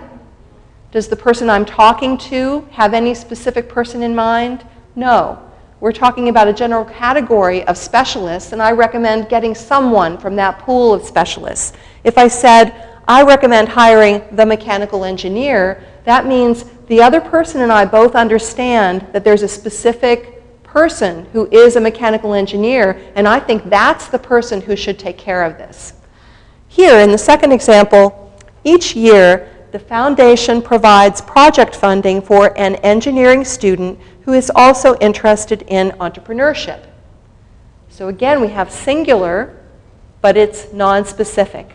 Does the person I'm talking to have any specific person in mind? No. We're talking about a general category of specialists, and I recommend getting someone from that pool of specialists. If I said, I recommend hiring the mechanical engineer, that means the other person and I both understand that there's a specific person who is a mechanical engineer, and I think that's the person who should take care of this. Here, in the second example, each year, the foundation provides project funding for an engineering student who is also interested in entrepreneurship. So again, we have singular, but it's non-specific.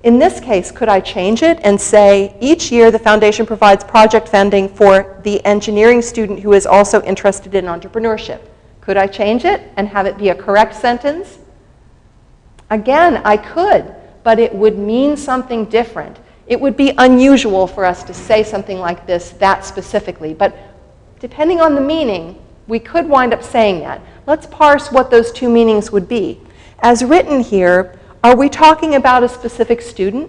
In this case, could I change it and say, each year the foundation provides project funding for the engineering student who is also interested in entrepreneurship? Could I change it and have it be a correct sentence? Again, I could, but it would mean something different. It would be unusual for us to say something like this that specifically, but depending on the meaning, we could wind up saying that. Let's parse what those two meanings would be. As written here, are we talking about a specific student?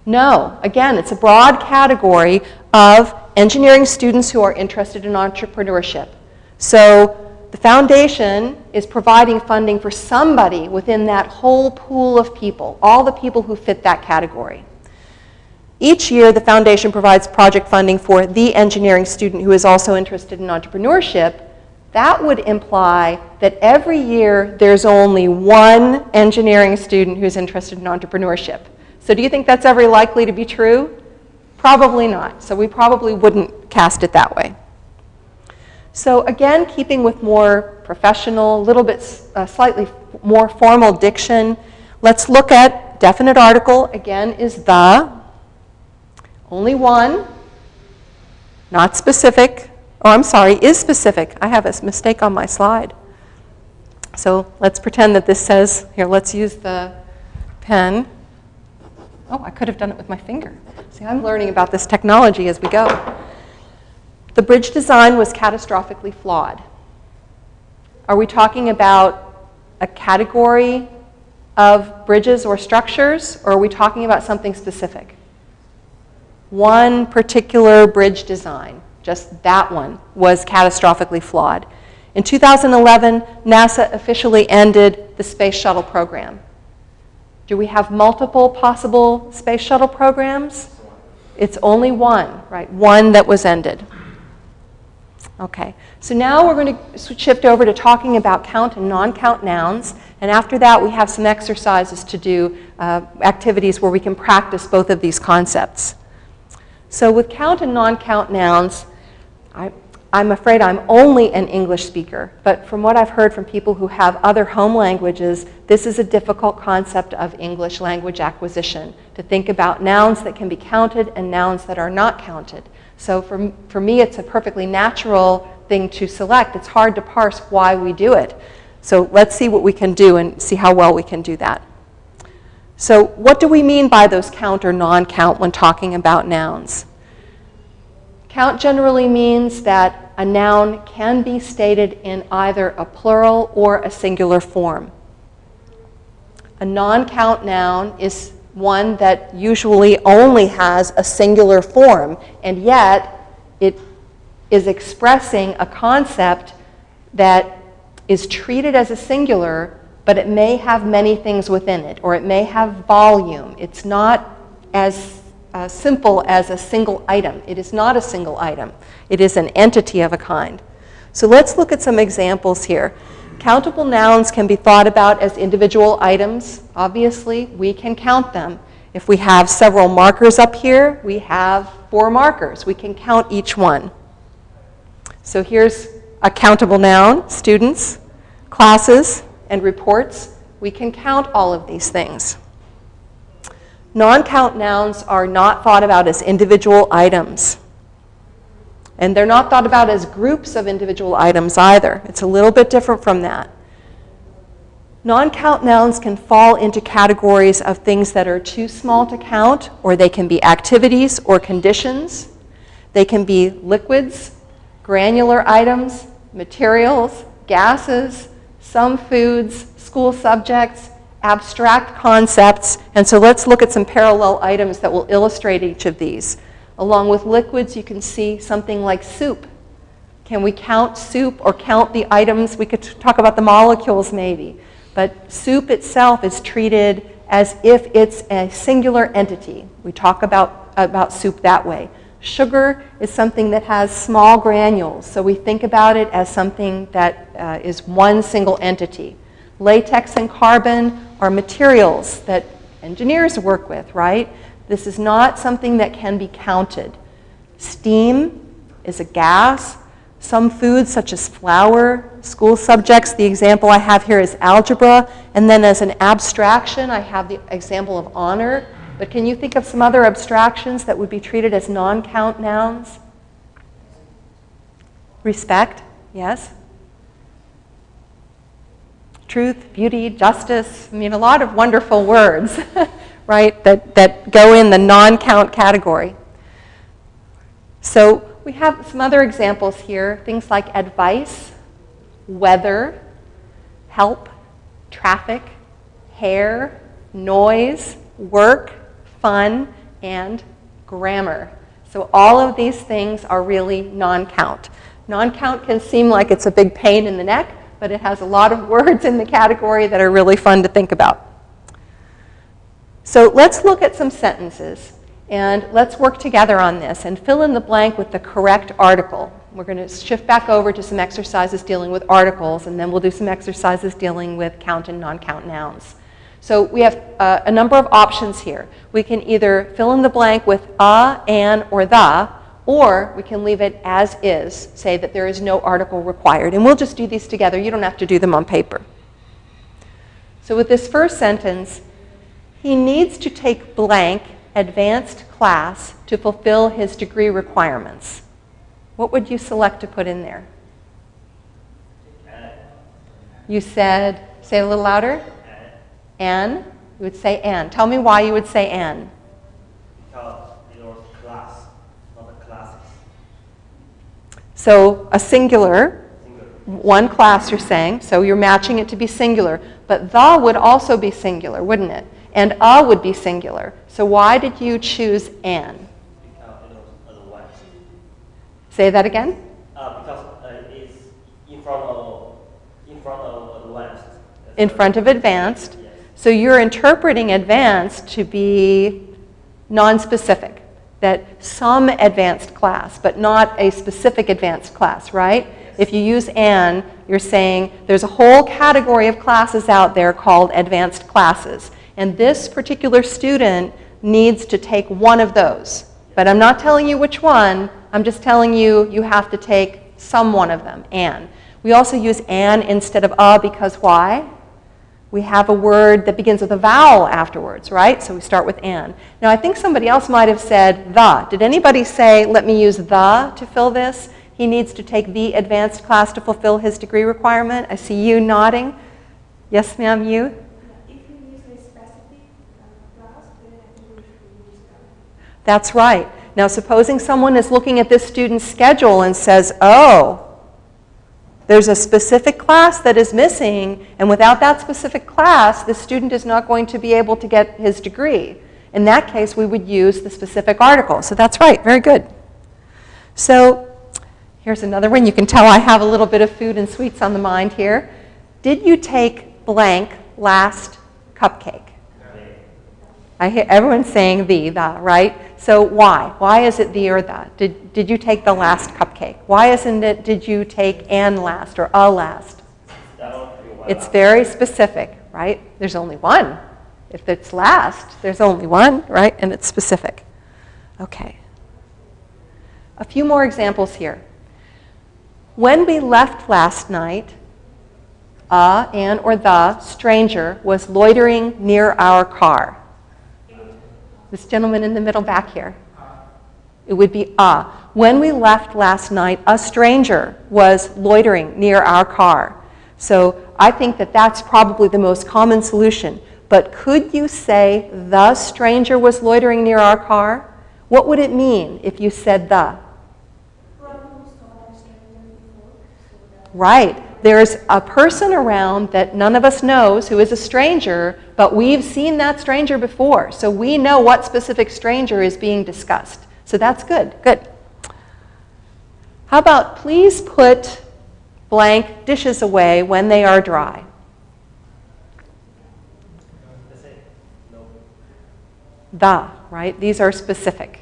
No. Again, it's a broad category of engineering students who are interested in entrepreneurship. So the foundation is providing funding for somebody within that whole pool of people, all the people who fit that category. Each year, the foundation provides project funding for the engineering student who is also interested in entrepreneurship. That would imply that every year there's only one engineering student who's interested in entrepreneurship. So do you think that's ever likely to be true? Probably not. So we probably wouldn't cast it that way. So again, keeping with more professional, a little bit slightly more formal diction, let's look at definite article. Again, is the. Only one. Not specific. Oh, I'm sorry, is specific. I have a mistake on my slide. So let's pretend that this says, here, let's use the pen. Oh, I could have done it with my finger. See, I'm learning about this technology as we go. The bridge design was catastrophically flawed. Are we talking about a category of bridges or structures, or are we talking about something specific? One particular bridge design, just that one, was catastrophically flawed. In 2011, NASA officially ended the Space Shuttle program. Do we have multiple possible Space Shuttle programs? It's only one, right? One that was ended. Okay, so now we're going to shift over to talking about count and non-count nouns, and after that we have some exercises to do, activities where we can practice both of these concepts. So with count and non-count nouns, I'm afraid I'm only an English speaker, but from what I've heard from people who have other home languages, this is a difficult concept of English language acquisition, to think about nouns that can be counted and nouns that are not counted. So for me, it's a perfectly natural thing to select. It's hard to parse why we do it. So let's see what we can do and see how well we can do that. So what do we mean by those count or non-count when talking about nouns? Count generally means that a noun can be stated in either a plural or a singular form. A non-count noun is one that usually only has a singular form, and yet it is expressing a concept that is treated as a singular, but it may have many things within it, or it may have volume. It's not as simple as a single item. It is not a single item. It is an entity of a kind. So let's look at some examples here. Countable nouns can be thought about as individual items. Obviously, we can count them. If we have several markers up here, we have 4 markers. We can count each one. So here's a countable noun, students, classes, and reports. We can count all of these things. Non-count nouns are not thought about as individual items. And they're not thought about as groups of individual items either. It's a little bit different from that. Non-count nouns can fall into categories of things that are too small to count, or they can be activities or conditions. They can be liquids, granular items, materials, gases, some foods, school subjects, abstract concepts. And so let's look at some parallel items that will illustrate each of these. Along with liquids, you can see something like soup. Can we count soup or count the items? We could talk about the molecules maybe. But soup itself is treated as if it's a singular entity. We talk about soup that way. Sugar is something that has small granules, so we think about it as something that is one single entity. Latex and carbon are materials that engineers work with, right? This is not something that can be counted. Steam is a gas. Some foods, such as flour, school subjects, the example I have here is algebra. And then as an abstraction, I have the example of honor. But can you think of some other abstractions that would be treated as non-count nouns? Respect, yes. Truth, beauty, justice. I mean, a lot of wonderful words, right, that go in the non-count category. So we have some other examples here, things like advice, weather, help, traffic, hair, noise, work, fun, and grammar. So all of these things are really non-count. Non-count can seem like it's a big pain in the neck, but it has a lot of words in the category that are really fun to think about. So let's look at some sentences, and let's work together on this and fill in the blank with the correct article. We're going to shift back over to some exercises dealing with articles, and then we'll do some exercises dealing with count and non-count nouns. So we have a number of options here. We can either fill in the blank with a, an, or the, or we can leave it as is, say that there is no article required. And we'll just do these together. You don't have to do them on paper. So with this first sentence, he needs to take blank advanced class to fulfill his degree requirements. What would you select to put in there? You said, say it a little louder. An. You would say an. Tell me why you would say an. Because it was class, not the classes. So a singular, one class you're saying, so you're matching it to be singular. But the would also be singular, wouldn't it? And a would be singular. So why did you choose an? Because it was advanced. Say that again? Because it's in front of advanced. In front of advanced. Yes. So you're interpreting advanced to be non-specific, that some advanced class, but not a specific advanced class, right? Yes. If you use an, you're saying there's a whole category of classes out there called advanced classes. And this particular student needs to take one of those. But I'm not telling you which one. I'm just telling you you have to take some one of them, an. We also use an instead of a because why? We have a word that begins with a vowel afterwards, right? So we start with an. Now, I think somebody else might have said the. Did anybody say, let me use the to fill this? He needs to take the advanced class to fulfill his degree requirement. I see you nodding. Yes, ma'am, you? If you use a specific class, then I think we should use that. That's right. Now, supposing someone is looking at this student's schedule and says, oh, there's a specific class that is missing, and without that specific class, the student is not going to be able to get his degree. In that case, we would use the specific article. So that's right. Very good. So here's another one. You can tell I have a little bit of food and sweets on the mind here. Did you take blank last cupcake? I hear everyone saying the, right? So why? Why is it the or the? Did you take the last cupcake? Why isn't it did you take an last or a last? It's very specific, right? There's only one. If it's last, there's only one, right? And it's specific. Okay. A few more examples here. When we left last night, a, an, or the stranger was loitering near our car. This gentleman in the middle back here. It would be a. When we left last night, a stranger was loitering near our car. So I think that that's probably the most common solution. But could you say the stranger was loitering near our car? What would it mean if you said the? Right. There's a person around that none of us knows who is a stranger, but we've seen that stranger before. So we know what specific stranger is being discussed. So that's good. Good. How about please put blank dishes away when they are dry? The, right? These are specific.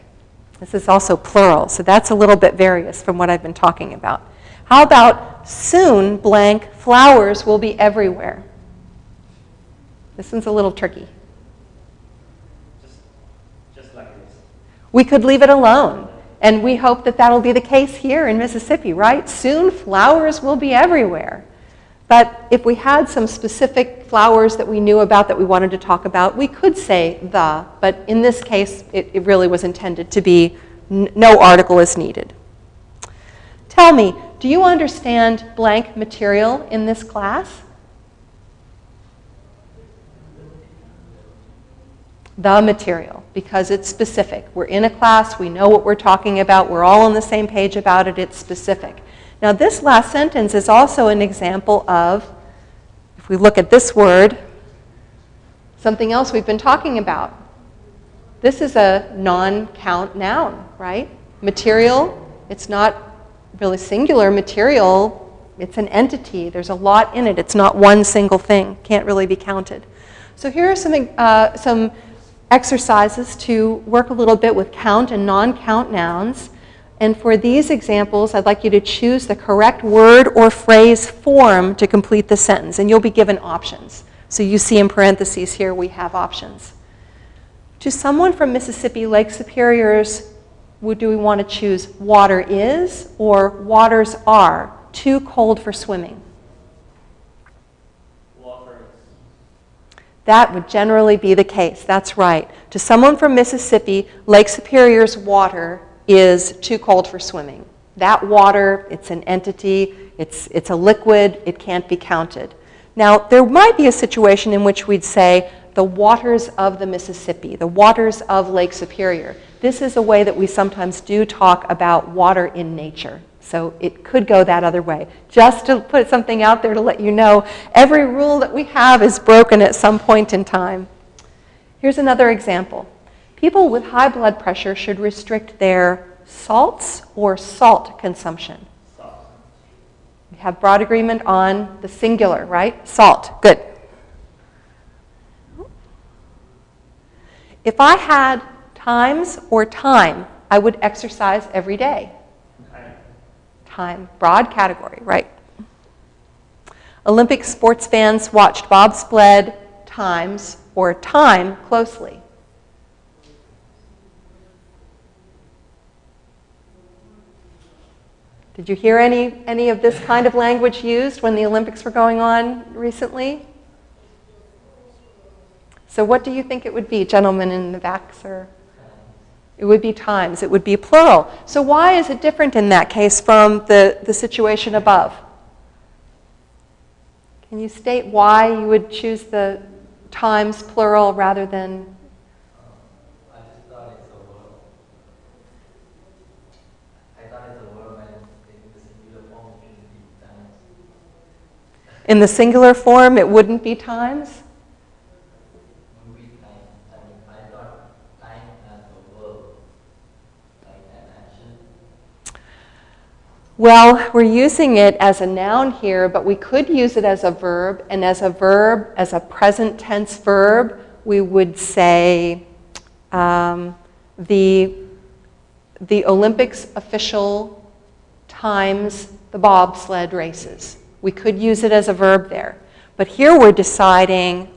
This is also plural, so that's a little bit various from what I've been talking about. How about soon blank flowers will be everywhere? This one's a little tricky. Just like this. We could leave it alone, and we hope that that'll be the case here in Mississippi, right? Soon flowers will be everywhere. But if we had some specific flowers that we knew about that we wanted to talk about, we could say the, but in this case, it really was intended to be no article is needed. Tell me, do you understand blank material in this class? The material, because it's specific. We're in a class, we know what we're talking about, we're all on the same page about it, it's specific. Now this last sentence is also an example of, if we look at this word, something else we've been talking about. This is a non-count noun, right? Material, it's not really singular material, it's an entity. There's a lot in it. It's not one single thing. Can't really be counted. So here are some exercises to work a little bit with count and non-count nouns. And for these examples, I'd like you to choose the correct word or phrase form to complete the sentence. And you'll be given options. So you see in parentheses here, we have options. To someone from Mississippi Lake Superior's, do we want to choose water is or waters are too cold for swimming? Water is. That would generally be the case. That's right. To someone from Mississippi, Lake Superior's water is too cold for swimming. That water, it's an entity, it's a liquid, it can't be counted. Now, there might be a situation in which we'd say the waters of the Mississippi, the waters of Lake Superior. This is a way that we sometimes do talk about water in nature. So it could go that other way. Just to put something out there to let you know, every rule that we have is broken at some point in time. Here's another example. People with high blood pressure should restrict their salts or salt consumption. Salt. We have broad agreement on the singular, right? Salt. Good. If I had times or time, I would exercise every day. Time. Broad category, right? Olympic sports fans watched bobsled times or time closely. Did you hear any of this kind of language used when the Olympics were going on recently? So what do you think it would be, gentlemen in the back, sir? It would be times. It would be plural. So why is it different in that case from the situation above? Can you state why you would choose the times plural rather than... I just thought it's a verb. I thought it's a verb and in the singular form it should be times. In the singular form, it wouldn't be times? Would be time. I mean, I thought time as a verb, like an action. Well, we're using it as a noun here, but we could use it as a verb, and as a verb, as a present tense verb, we would say the Olympics official times the bobsled races. We could use it as a verb there. But here we're deciding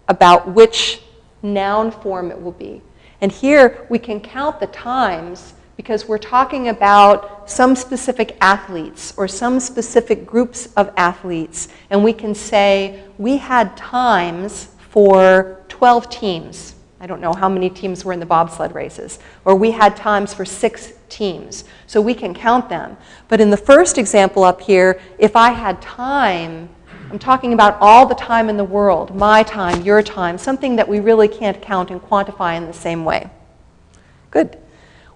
about which noun form it will be. And here we can count the times because we're talking about some specific athletes or some specific groups of athletes. And we can say we had times for 12 teams. I don't know how many teams were in the bobsled races. Or we had times for 6 teams. So we can count them. But in the first example up here, if I had time, I'm talking about all the time in the world, my time, your time, something that we really can't count and quantify in the same way. Good.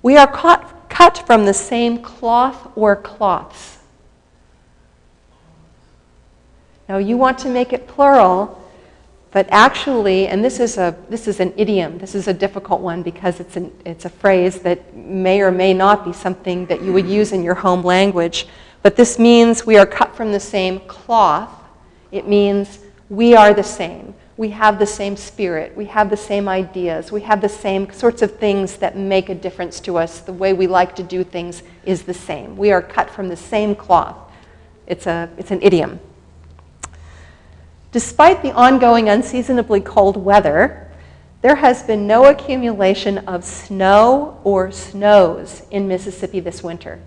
We are cut from the same cloth or cloths. Now you want to make it plural, but actually, and this is an idiom. This is a difficult one because it's a phrase that may or may not be something that you would use in your home language. But this means we are cut from the same cloth. It means we are the same. we have the same spirit, we have the same ideas, we have the same sorts of things that make a difference to us. The way we like to do things is the same. We are cut from the same cloth. It's an idiom. Despite the ongoing unseasonably cold weather, there has been no accumulation of snow or snows in Mississippi this winter.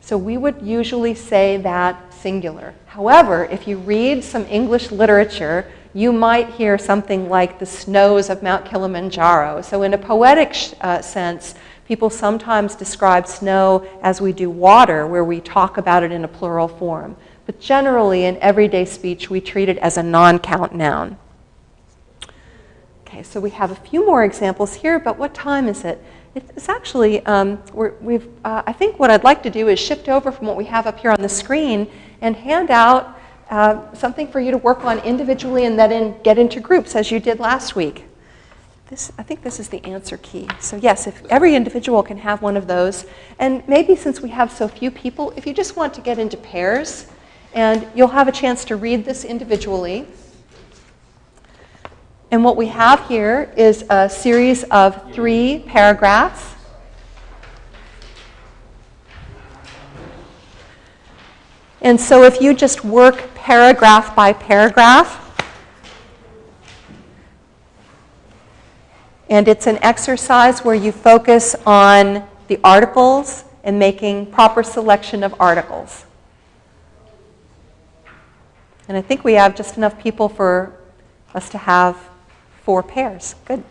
So we would usually say that singular. However, if you read some English literature, you might hear something like the snows of Mount Kilimanjaro. So in a poetic sense, people sometimes describe snow as we do water, where we talk about it in a plural form. But generally, in everyday speech, we treat it as a non-count noun. Okay, so we have a few more examples here, but what time is it? It's actually, I think what I'd like to do is shift over from what we have up here on the screen and hand out something for you to work on individually and then get into groups as you did last week. I think this is the answer key. So yes, if every individual can have one of those, and maybe since we have so few people, if you just want to get into pairs, and you'll have a chance to read this individually. And what we have here is a series of 3 paragraphs. And so if you just work paragraph by paragraph, and it's an exercise where you focus on the articles and making proper selection of articles. And I think we have just enough people for us to have 4 pairs. Good.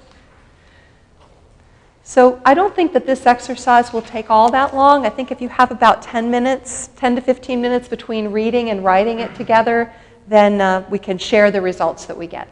So I don't think that this exercise will take all that long. I think if you have about 10 minutes, 10 to 15 minutes between reading and writing it together, then we can share the results that we get.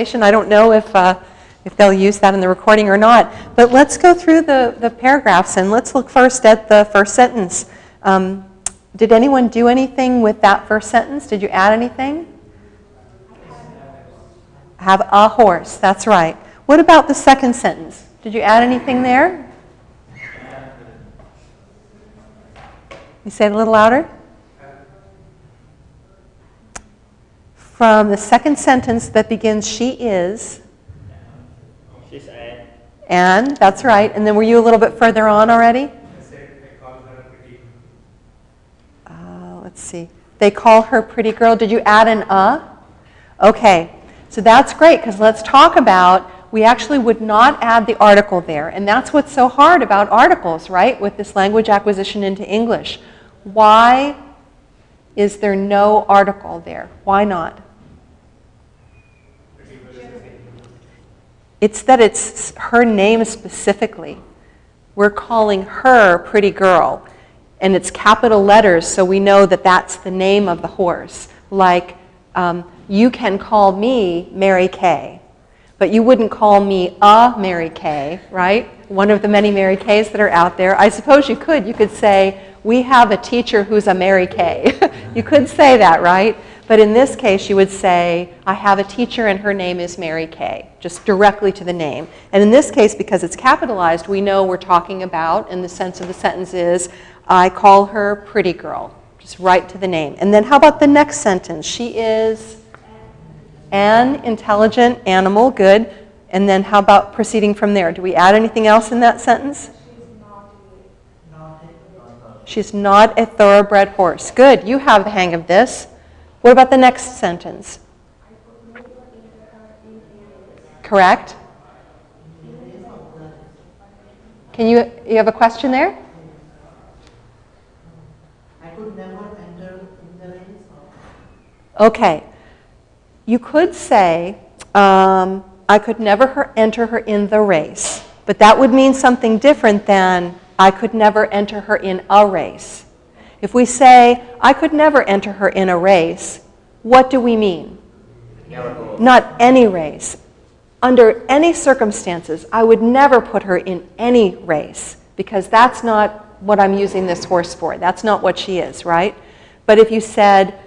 I don't know if they'll use that in the recording or not. But let's go through the paragraphs and let's look first at the first sentence. Did anyone do anything with that first sentence? Did you add anything? Have a horse. That's right. What about the second sentence? Did you add anything there? You say it a little louder. From the second sentence that begins, she is. She's Anne. And, that's right. And then were you a little bit further on already? Let's see. They call her pretty girl. Did you add an a? Okay. So that's great because let's talk about, we actually would not add the article there. And that's what's so hard about articles, right? With this language acquisition into English. Why is there no article there? Why not? It's that it's her name specifically. We're calling her pretty girl. And it's capital letters, so we know that that's the name of the horse. Like, you can call me Mary Kay, but you wouldn't call me a Mary Kay, right? One of the many Mary Kays that are out there. I suppose you could. You could say, we have a teacher who's a Mary Kay. You could say that, right? But in this case, you would say, I have a teacher and her name is Mary Kay, just directly to the name. And in this case, because it's capitalized, we know we're talking about, and the sense of the sentence is, I call her pretty girl, just right to the name. And then how about the next sentence? She is an intelligent animal, good. And then how about proceeding from there? Do we add anything else in that sentence? She's not a thoroughbred horse. Good, you have the hang of this. What about the next sentence? Correct. You have a question there? I could never enter in the race. Okay. You could say, I could never enter her in the race. But that would mean something different than I could never enter her in a race. If we say, I could never enter her in a race, what do we mean? Not any race. Under any circumstances, I would never put her in any race because that's not what I'm using this horse for. That's not what she is, right? But if you said,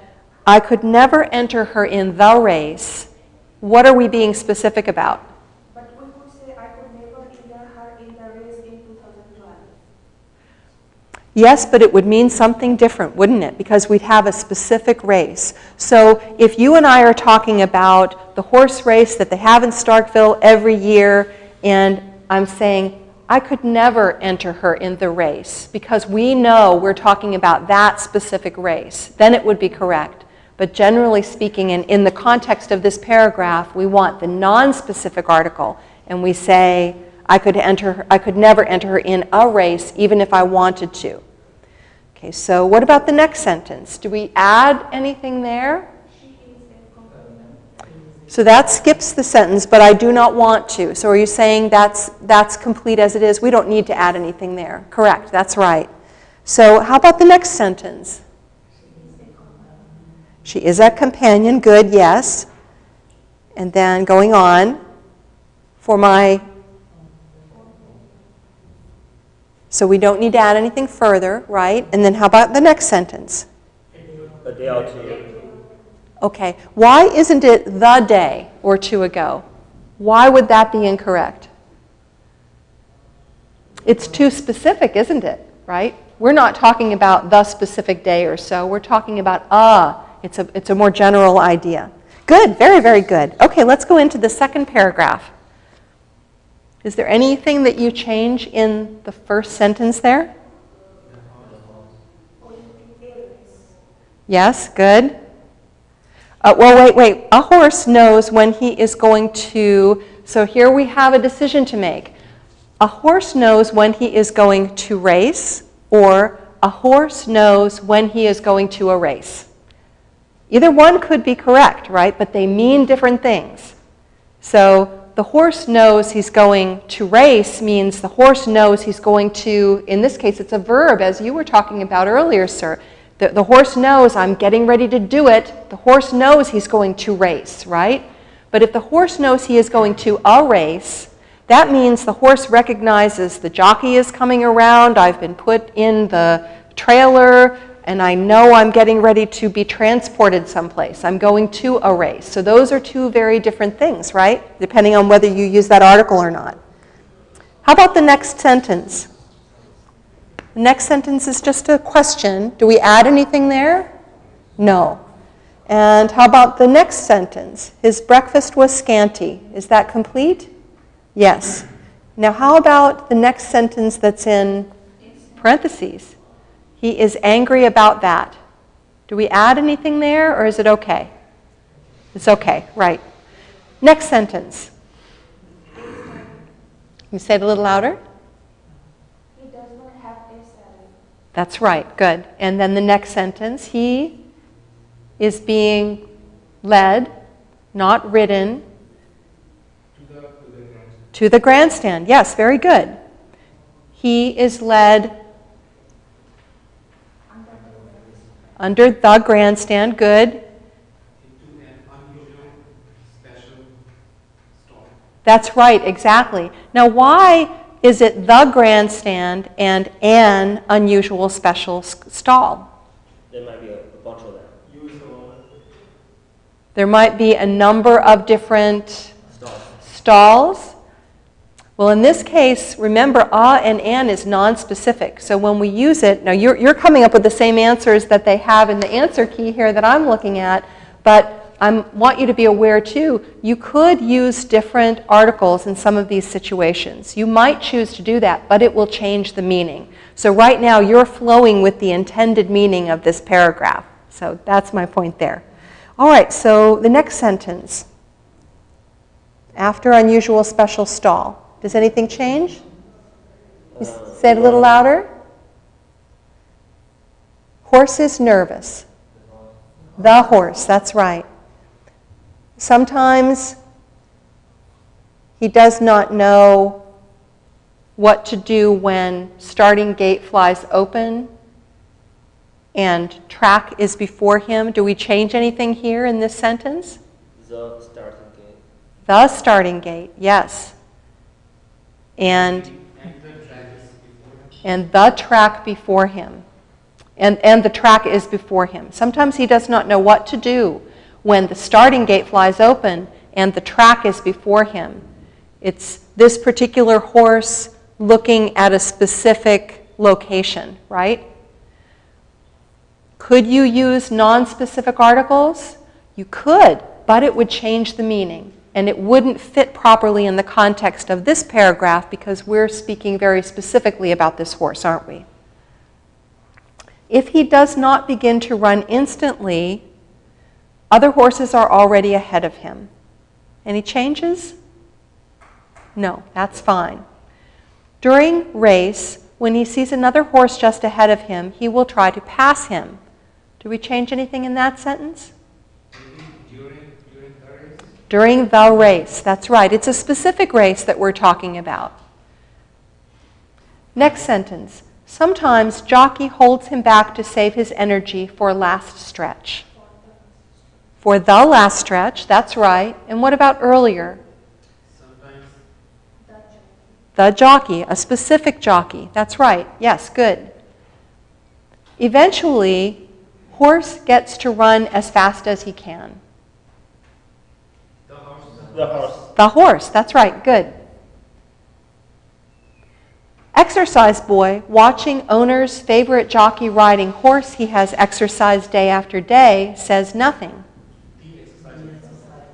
I could never enter her in the race, what are we being specific about? But we could say I could never enter her in the race in 2012. Yes, but it would mean something different, wouldn't it? Because we'd have a specific race. So if you and I are talking about the horse race that they have in Starkville every year, and I'm saying, I could never enter her in the race because we know we're talking about that specific race, then it would be correct. But generally speaking, and in the context of this paragraph, we want the non-specific article, and we say, I could never enter her in a race even if I wanted to. Okay, so what about the next sentence? Do we add anything there? So that skips the sentence, but I do not want to. So are you saying that's complete as it is? We don't need to add anything there. Correct, that's right. So how about the next sentence? She is a companion, good, yes. And then going on, for my... So we don't need to add anything further, right? And then how about the next sentence? A day or two. Okay, why isn't it the day or two ago? Why would that be incorrect? It's too specific, isn't it, right? We're not talking about the specific day or so. We're talking about It's a more general idea. Good, very, very good. Okay, let's go into the second paragraph. Is there anything that you change in the first sentence there? Yes, good. Well, wait. A horse knows when he is going to... So here we have a decision to make. A horse knows when he is going to race, or a horse knows when he is going to a race. Either one could be correct, right? But they mean different things. So the horse knows he's going to race means the horse knows he's going to, in this case, it's a verb, as you were talking about earlier, sir. The horse knows I'm getting ready to do it. The horse knows he's going to race, right? But if the horse knows he is going to a race, that means the horse recognizes the jockey is coming around, I've been put in the trailer, and I know I'm getting ready to be transported someplace. I'm going to a race. So those are two very different things, right? Depending on whether you use that article or not. How about the next sentence? The next sentence is just a question. Do we add anything there? No. And how about the next sentence? His breakfast was scanty. Is that complete? Yes. Now how about the next sentence that's in parentheses? He is angry about that. Do we add anything there, or is it okay? It's okay, right. Next sentence. Can you say it a little louder? He does not have a salary. That's right, good. And then the next sentence, he is being led, not ridden, to the grandstand. Yes, very good. He is led under the grandstand. Good. Into an unusual special stall. That's right, exactly. Now, why is it the grandstand and an unusual special stall? There might be a bunch of them. There might be a number of different Stalls. stalls. Well, in this case, remember, and an is non-specific. So when we use it, now you're coming up with the same answers that they have in the answer key here that I'm looking at, but I want you to be aware too, you could use different articles in some of these situations. You might choose to do that, but it will change the meaning. So right now, you're flowing with the intended meaning of this paragraph. So that's my point there. All right, so the next sentence. After unusual special stall. Does anything change? You say it a little louder. Horse is nervous. The horse, that's right. Sometimes he does not know what to do when starting gate flies open and track is before him. Do we change anything here in this sentence? The starting gate. The starting gate, yes. And the track before him. And the track is before him. Sometimes he does not know what to do when the starting gate flies open and the track is before him. It's this particular horse looking at a specific location, right? Could you use non-specific articles? You could, but it would change the meaning. And it wouldn't fit properly in the context of this paragraph because we're speaking very specifically about this horse, aren't we? If he does not begin to run instantly, other horses are already ahead of him. Any changes? No, that's fine. During race, when he sees another horse just ahead of him, he will try to pass him. Do we change anything in that sentence? During the race, that's right. It's a specific race that we're talking about. Next sentence. Sometimes jockey holds him back to save his energy for last stretch. For the last stretch, that's right. And what about earlier? Sometimes The jockey, a specific jockey. That's right. Yes, good. Eventually, horse gets to run as fast as he can. The horse. The horse, that's right, good. Exercise boy, watching owner's favorite jockey riding horse he has exercised day after day, says nothing.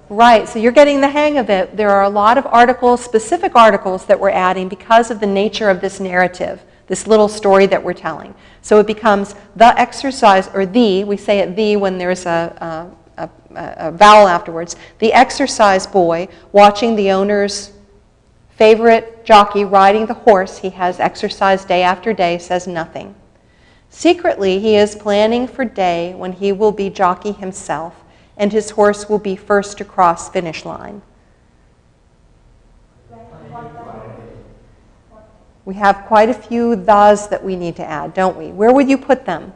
Right, so you're getting the hang of it. There are a lot of articles, specific articles that we're adding because of the nature of this narrative, this little story that we're telling. So it becomes the exercise, or the, we say it the when there's a vowel afterwards. The exercise boy watching the owner's favorite jockey riding the horse he has exercised day after day says nothing. Secretly, he is planning for day when he will be jockey himself and his horse will be first to cross finish line. We have quite a few thes that we need to add, don't we? Where would you put them?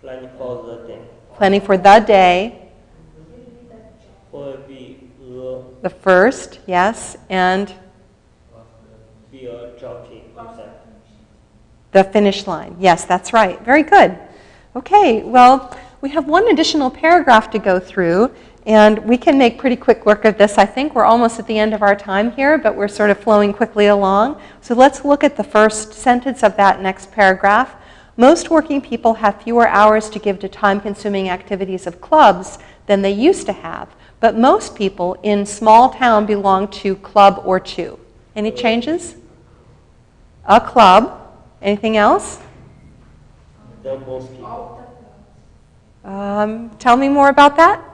Planning for the day. Planning for the day. Will be The first, yes, and Be a jockey example. the finish line. Yes, that's right. Very good. Okay, well, we have one additional paragraph to go through, and we can make pretty quick work of this. I think we're almost at the end of our time here, but we're sort of flowing quickly along. So let's look at the first sentence of that next paragraph. Most working people have fewer hours to give to time-consuming activities of clubs than they used to have, but most people in small town belong to club or two. Any changes? A club. Anything else? The most people. Tell me more about that.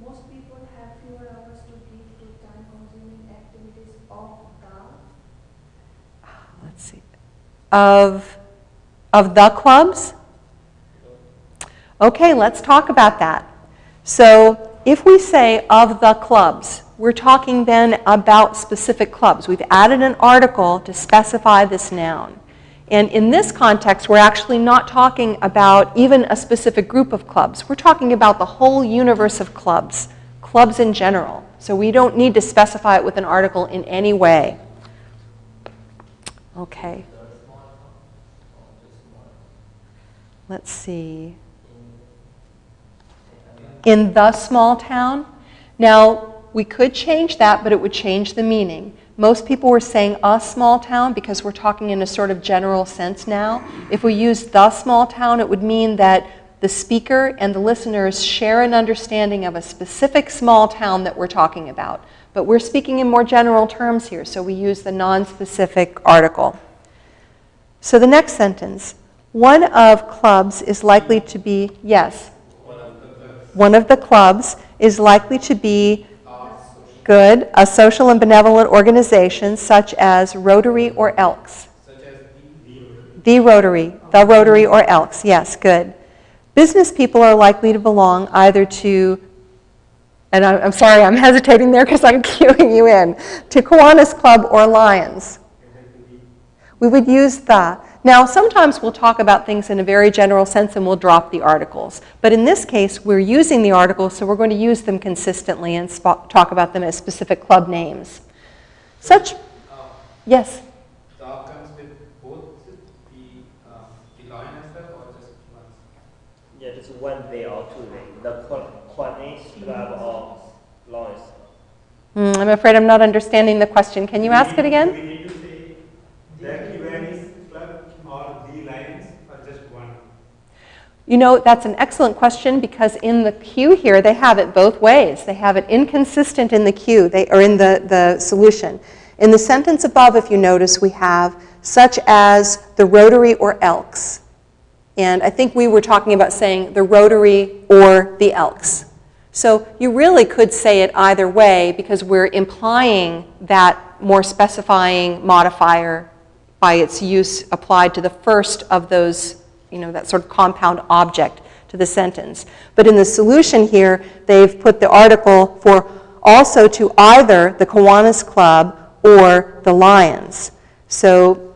Most people have fewer hours to give to time-consuming activities of the. Let's see. Of the clubs? Okay, let's talk about that. So if we say of the clubs, we're talking then about specific clubs. We've added an article to specify this noun. And in this context, we're actually not talking about even a specific group of clubs. We're talking about the whole universe of clubs, clubs in general. So we don't need to specify it with an article in any way. Okay. Let's see. In the small town. Now, we could change that, but it would change the meaning. Most people were saying a small town because we're talking in a sort of general sense now. If we use the small town, it would mean that the speaker and the listeners share an understanding of a specific small town that we're talking about. But we're speaking in more general terms here, so we use the non-specific article. So the next sentence, one of clubs is likely to be, yes, one of the clubs is likely to be good, a social and benevolent organization such as Rotary or Elks. Such as The Rotary or Elks, yes, good. Business people are likely to belong either to, and I'm sorry, I'm hesitating there because I'm cueing you in, to Kiwanis Club or Lions. We would use the. Now, sometimes we'll talk about things in a very general sense and we'll drop the articles. But in this case, we're using the articles, so we're going to use them consistently and talk about them as specific club names. Such, yes? the outcomes with both the line as well, or just one? Yeah, just 1 day or 2 days. The Kiwanis Club or Lois. I'm afraid I'm not understanding the question. Can you ask it again? We need to say the Kiwanis Club or the Lions or just one? You know, that's an excellent question because in the cue here, they have it both ways. They have it inconsistent in the cue, or in the solution. In the sentence above, if you notice, we have such as the Rotary or Elks. And I think we were talking about saying the Rotary or the Elks. So you really could say it either way because we're implying that more specifying modifier by its use applied to the first of those, that sort of compound object to the sentence. But in the solution here, they've put the article for also to either the Kiwanis Club or the Lions. So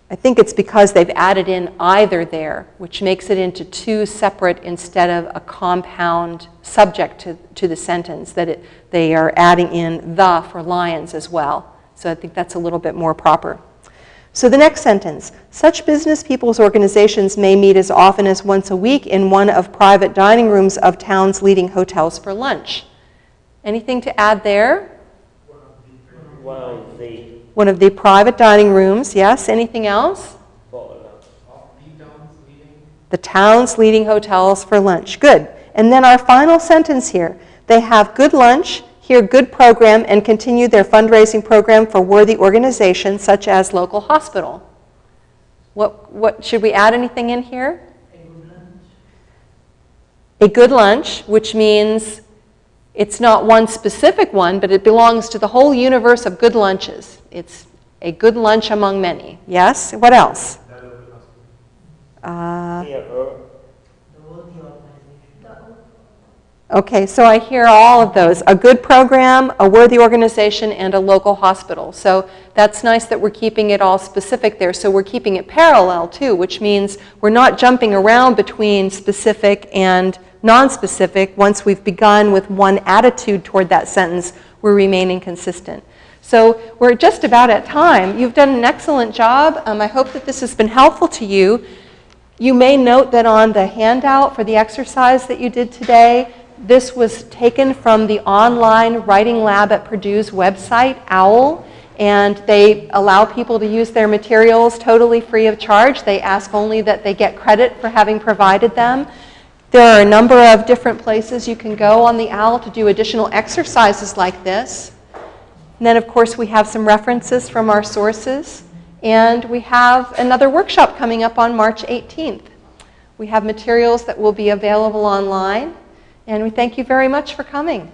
I think it's because they've added in either there, which makes it into two separate instead of a compound subject to the sentence, that they are adding in the for Lions as well. So I think that's a little bit more proper. So the next sentence, such business people's organizations may meet as often as once a week in one of private dining rooms of town's leading hotels for lunch. Anything to add there? One of the private dining rooms, yes. Anything else? The town's leading hotels for lunch. Good. And then our final sentence here. They have good lunch, hear good program, and continue their fundraising program for worthy organizations such as local hospital. What should we add anything in here? A good lunch, which means it's not one specific one, but it belongs to the whole universe of good lunches. It's a good lunch among many. Yes? What else? Okay, so I hear all of those. A good program, a worthy organization, and a local hospital. So that's nice that we're keeping it all specific there. So we're keeping it parallel too, which means we're not jumping around between specific and non-specific. Once we've begun with one attitude toward that sentence, we're remaining consistent. So we're just about at time. You've done an excellent job. I hope that this has been helpful to you. You may note that on the handout for the exercise that you did today, this was taken from the online writing lab at Purdue's website, OWL, and they allow people to use their materials totally free of charge. They ask only that they get credit for having provided them. There are a number of different places you can go on the OWL to do additional exercises like this. And then, of course, we have some references from our sources. And we have another workshop coming up on March 18th. We have materials that will be available online. And we thank you very much for coming.